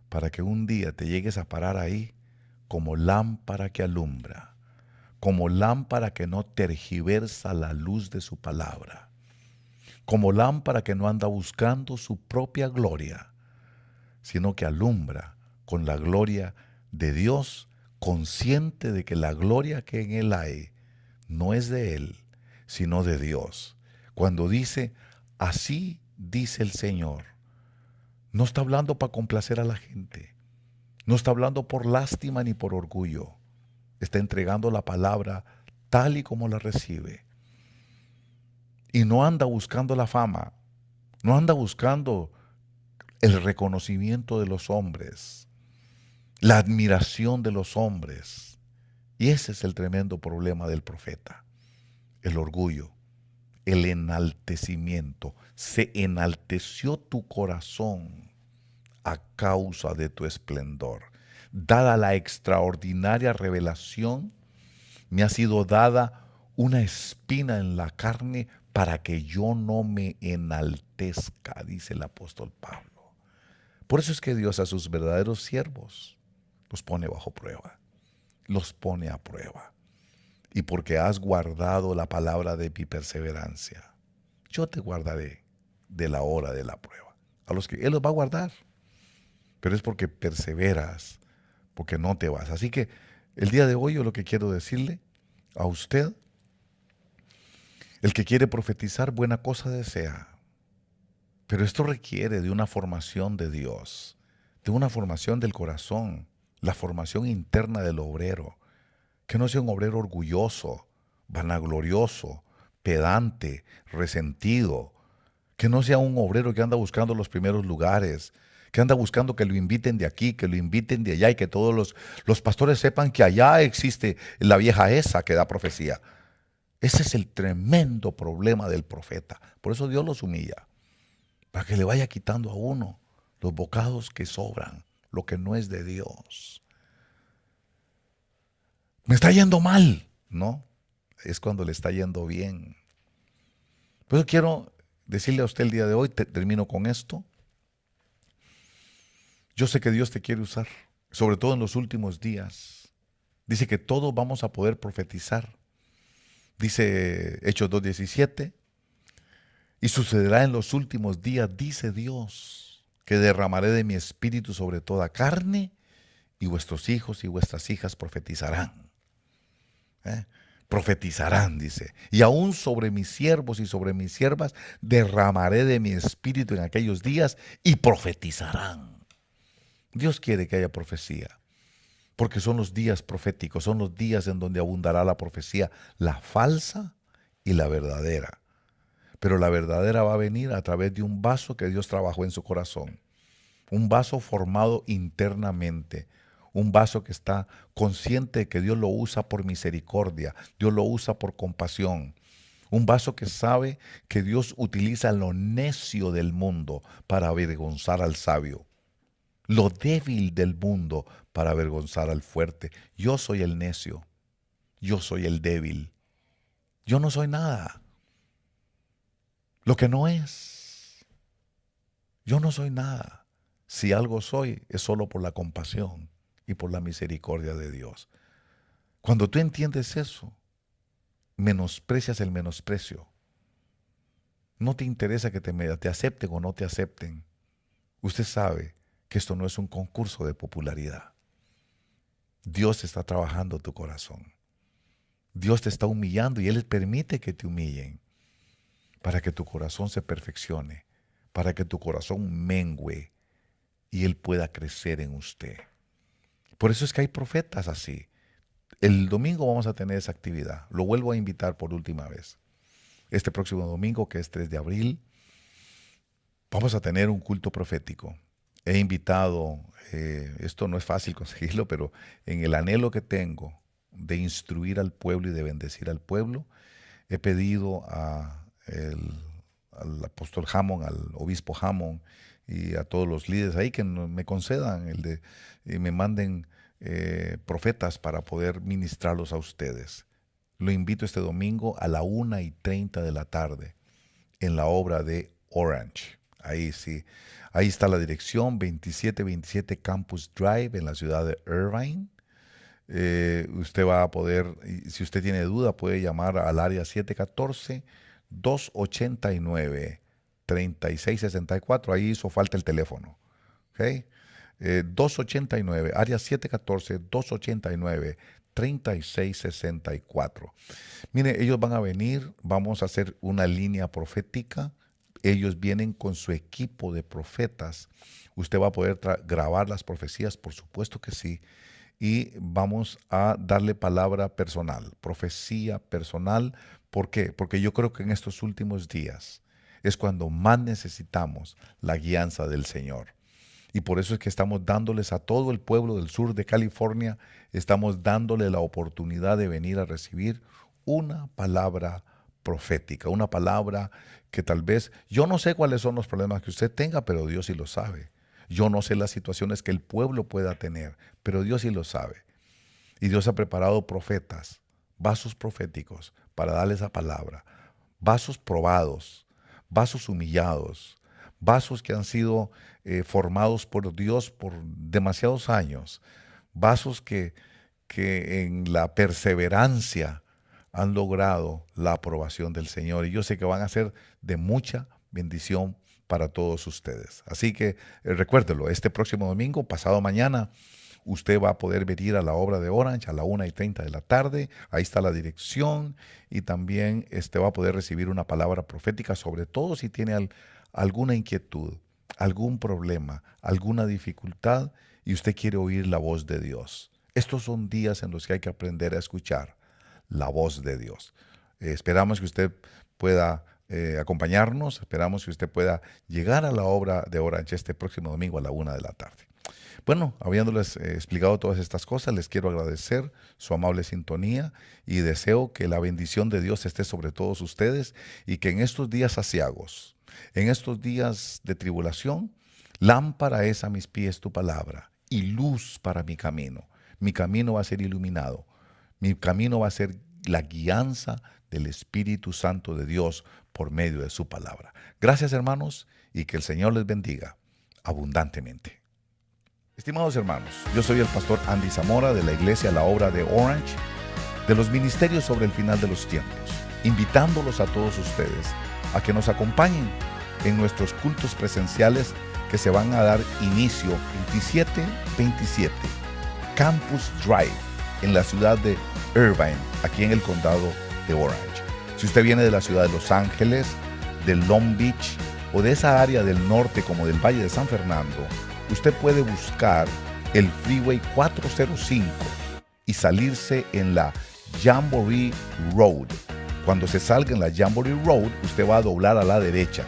para que un día te llegues a parar ahí como lámpara que alumbra, como lámpara que no tergiversa la luz de su palabra, como lámpara que no anda buscando su propia gloria, sino que alumbra con la gloria de Dios, consciente de que la gloria que en Él hay no es de Él, sino de Dios. Cuando dice, así dice el Señor, no está hablando para complacer a la gente, no está hablando por lástima ni por orgullo, está entregando la palabra tal y como la recibe. Y no anda buscando la fama, no anda buscando el reconocimiento de los hombres, la admiración de los hombres. Y ese es el tremendo problema del profeta, el orgullo, el enaltecimiento. Se enalteció tu corazón a causa de tu esplendor. Dada la extraordinaria revelación, me ha sido dada una espina en la carne para que yo no me enaltezca, dice el apóstol Pablo. Por eso es que Dios a sus verdaderos siervos los pone bajo prueba, los pone a prueba. Y porque has guardado la palabra de mi perseverancia, yo te guardaré de la hora de la prueba. A los que Él los va a guardar, pero es porque perseveras, porque no te vas. Así que el día de hoy yo lo que quiero decirle a usted, el que quiere profetizar, buena cosa desea. Pero esto requiere de una formación de Dios, de una formación del corazón, la formación interna del obrero. Que no sea un obrero orgulloso, vanaglorioso, pedante, resentido. Que no sea un obrero que anda buscando los primeros lugares, que anda buscando que lo inviten de aquí, que lo inviten de allá y que todos los pastores sepan que allá existe la vieja esa que da profecía. Ese es el tremendo problema del profeta. Por eso Dios los humilla, para que le vaya quitando a uno los bocados que sobran, lo que no es de Dios. Me está yendo mal, ¿no? Es cuando le está yendo bien. Por eso quiero decirle a usted el día de hoy, termino con esto. Yo sé que Dios te quiere usar, sobre todo en los últimos días. Dice que todos vamos a poder profetizar. Dice Hechos 2:17, y sucederá en los últimos días, dice Dios, que derramaré de mi espíritu sobre toda carne, y vuestros hijos y vuestras hijas profetizarán. Profetizarán, dice. Y aún sobre mis siervos y sobre mis siervas derramaré de mi espíritu en aquellos días y profetizarán. Dios quiere que haya profecía, porque son los días proféticos, son los días en donde abundará la profecía, la falsa y la verdadera. Pero la verdadera va a venir a través de un vaso que Dios trabajó en su corazón, un vaso formado internamente, un vaso que está consciente de que Dios lo usa por misericordia, Dios lo usa por compasión. Un vaso que sabe que Dios utiliza lo necio del mundo para avergonzar al sabio, lo débil del mundo para avergonzar al fuerte. Yo soy el necio, yo soy el débil, yo no soy nada. Lo que no es, yo no soy nada. Si algo soy, es solo por la compasión y por la misericordia de Dios. Cuando tú entiendes eso, menosprecias el menosprecio. No te interesa que te acepten o no te acepten. Usted sabe que esto no es un concurso de popularidad. Dios está trabajando tu corazón. Dios te está humillando y Él permite que te humillen para que tu corazón se perfeccione, para que tu corazón mengüe y Él pueda crecer en usted. Por eso es que hay profetas así. El domingo vamos a tener esa actividad. Lo vuelvo a invitar por última vez. Este próximo domingo, que es 3 de abril, vamos a tener un culto profético. He invitado, esto no es fácil conseguirlo, pero en el anhelo que tengo de instruir al pueblo y de bendecir al pueblo, he pedido al apóstol Hammond, al obispo Hammond y a todos los líderes ahí que me concedan y me manden profetas para poder ministrarlos a ustedes. Lo invito este domingo a la 1:30 de la tarde en la obra de Orange. Ahí sí, ahí está la dirección, 2727 Campus Drive en la ciudad de Irvine. Usted va a poder, si usted tiene duda, puede llamar al área 714-289-3664. Ahí hizo falta el teléfono. ¿Okay? 289, área 714-289-3664. Mire, ellos van a venir, vamos a hacer una línea profética. Ellos vienen con su equipo de profetas. Usted va a poder grabar las profecías, por supuesto que sí. Y vamos a darle palabra personal, profecía personal. ¿Por qué? Porque yo creo que en estos últimos días es cuando más necesitamos la guianza del Señor. Y por eso es que estamos dándoles a todo el pueblo del sur de California, estamos dándole la oportunidad de venir a recibir una palabra profética, una palabra que tal vez, yo no sé cuáles son los problemas que usted tenga, pero Dios sí lo sabe. Yo no sé las situaciones que el pueblo pueda tener, pero Dios sí lo sabe. Y Dios ha preparado profetas, vasos proféticos para darle esa palabra, vasos probados, vasos humillados, vasos que han sido formados por Dios por demasiados años, vasos que en la perseverancia han logrado la aprobación del Señor. Y yo sé que van a ser de mucha bendición para todos ustedes. Así que recuérdelo, este próximo domingo, pasado mañana, usted va a poder venir a la obra de Orange a la 1:30 de la tarde. Ahí está la dirección y también va a poder recibir una palabra profética, sobre todo si tiene alguna inquietud, algún problema, alguna dificultad y usted quiere oír la voz de Dios. Estos son días en los que hay que aprender a escuchar la voz de Dios. Esperamos que usted pueda acompañarnos, esperamos que usted pueda llegar a la obra de Orange este próximo domingo a la 1 de la tarde. Bueno, habiéndoles explicado todas estas cosas, les quiero agradecer su amable sintonía y deseo que la bendición de Dios esté sobre todos ustedes y que en estos días aciagos, en estos días de tribulación, lámpara es a mis pies tu palabra y luz para mi camino. Mi camino va a ser iluminado. Mi camino va a ser la guianza del Espíritu Santo de Dios por medio de su palabra. Gracias, hermanos, y que el Señor les bendiga abundantemente. Estimados hermanos, yo soy el pastor Andy Zamora de la iglesia La Obra de Orange, de los ministerios sobre el final de los tiempos, invitándolos a todos ustedes a que nos acompañen en nuestros cultos presenciales que se van a dar inicio 27-27, Campus Drive, en la ciudad de Irvine, aquí en el condado de Orange. Si usted viene de la ciudad de Los Ángeles, de Long Beach o de esa área del norte como del Valle de San Fernando, usted puede buscar el Freeway 405 y salirse en la Jamboree Road. Cuando se salga en la Jamboree Road, usted va a doblar a la derecha.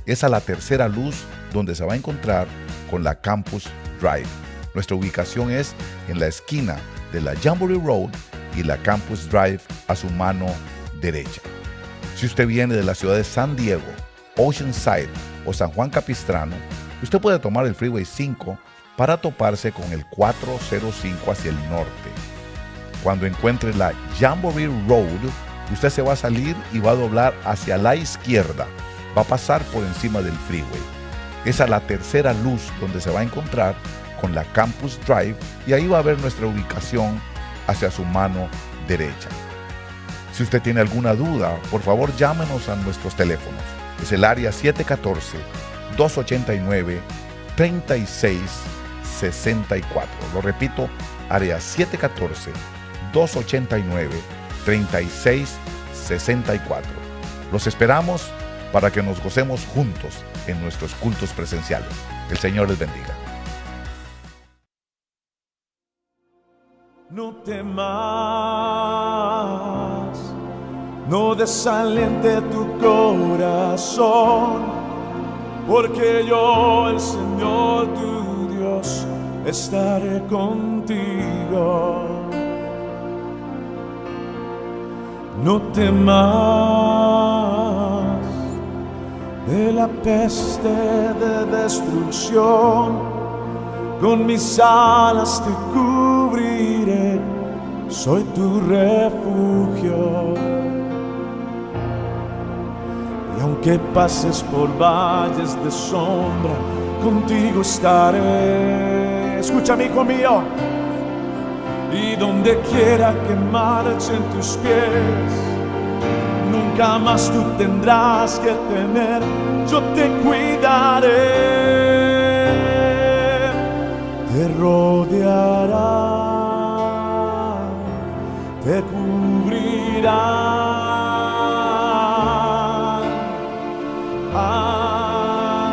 Es a la tercera luz donde se va a encontrar con la Campus Drive. Nuestra ubicación es en la esquina de la Jamboree Road y la Campus Drive a su mano derecha. Si usted viene de la ciudad de San Diego, Oceanside o San Juan Capistrano, usted puede tomar el Freeway 5 para toparse con el 405 hacia el norte. Cuando encuentre la Jamboree Road, usted se va a salir y va a doblar hacia la izquierda. Va a pasar por encima del freeway. Es a la tercera luz donde se va a encontrar con la Campus Drive y ahí va a ver nuestra ubicación hacia su mano derecha. Si usted tiene alguna duda, por favor llámenos a nuestros teléfonos. Es el área 714-289-3664. Lo repito, área 714-289-3664. Los esperamos para que nos gocemos juntos en nuestros cultos presenciales. El Señor les bendiga. no temas, no desaliente tu corazón, porque yo, el Señor tu Dios, estaré contigo. No temas de la peste de destrucción, con mis alas te cubriré, soy tu refugio. Y aunque pases por valles de sombra, contigo estaré. Escúchame, hijo mío. Y donde quiera que marchen tus pies, nunca más tú tendrás que temer, yo te cuidaré. Te rodeará, te cubrirá.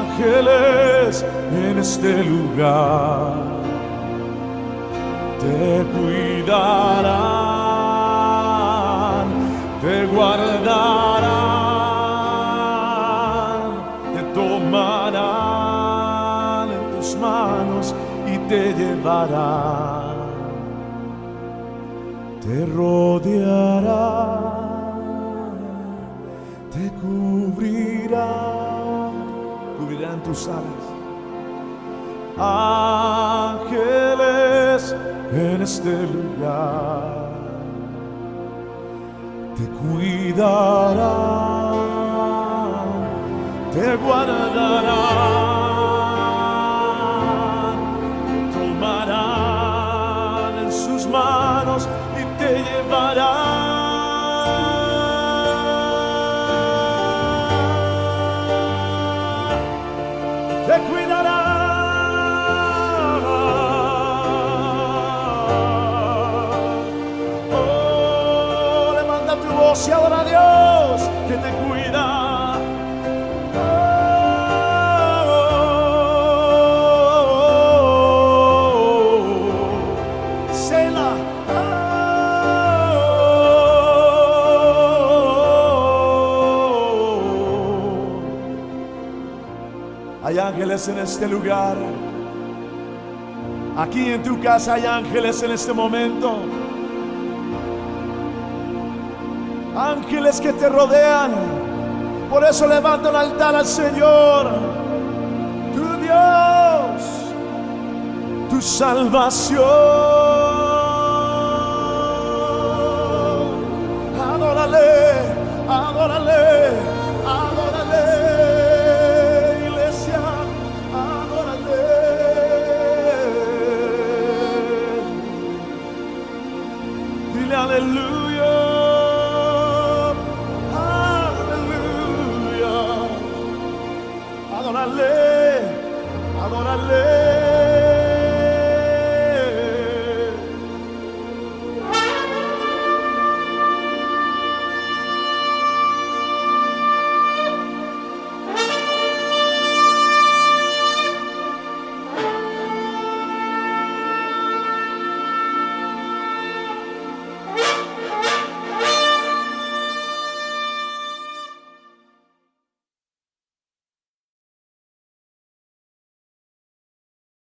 Ángeles en este lugar te cuidarán, te guardarán, te tomarán en tus manos y te llevarán, te rodearán, te cubrirán tus alas. Ángeles en este lugar te cuidarán, te guardarán, te tomarán en sus manos y te llevarán, te cuidarán. Y adora a Dios que te cuida. Selah. Hay ángeles en este lugar. Aquí en tu casa hay ángeles en este momento. Ángeles que te rodean. Por eso levanta un altar al Señor, tu Dios, tu salvación.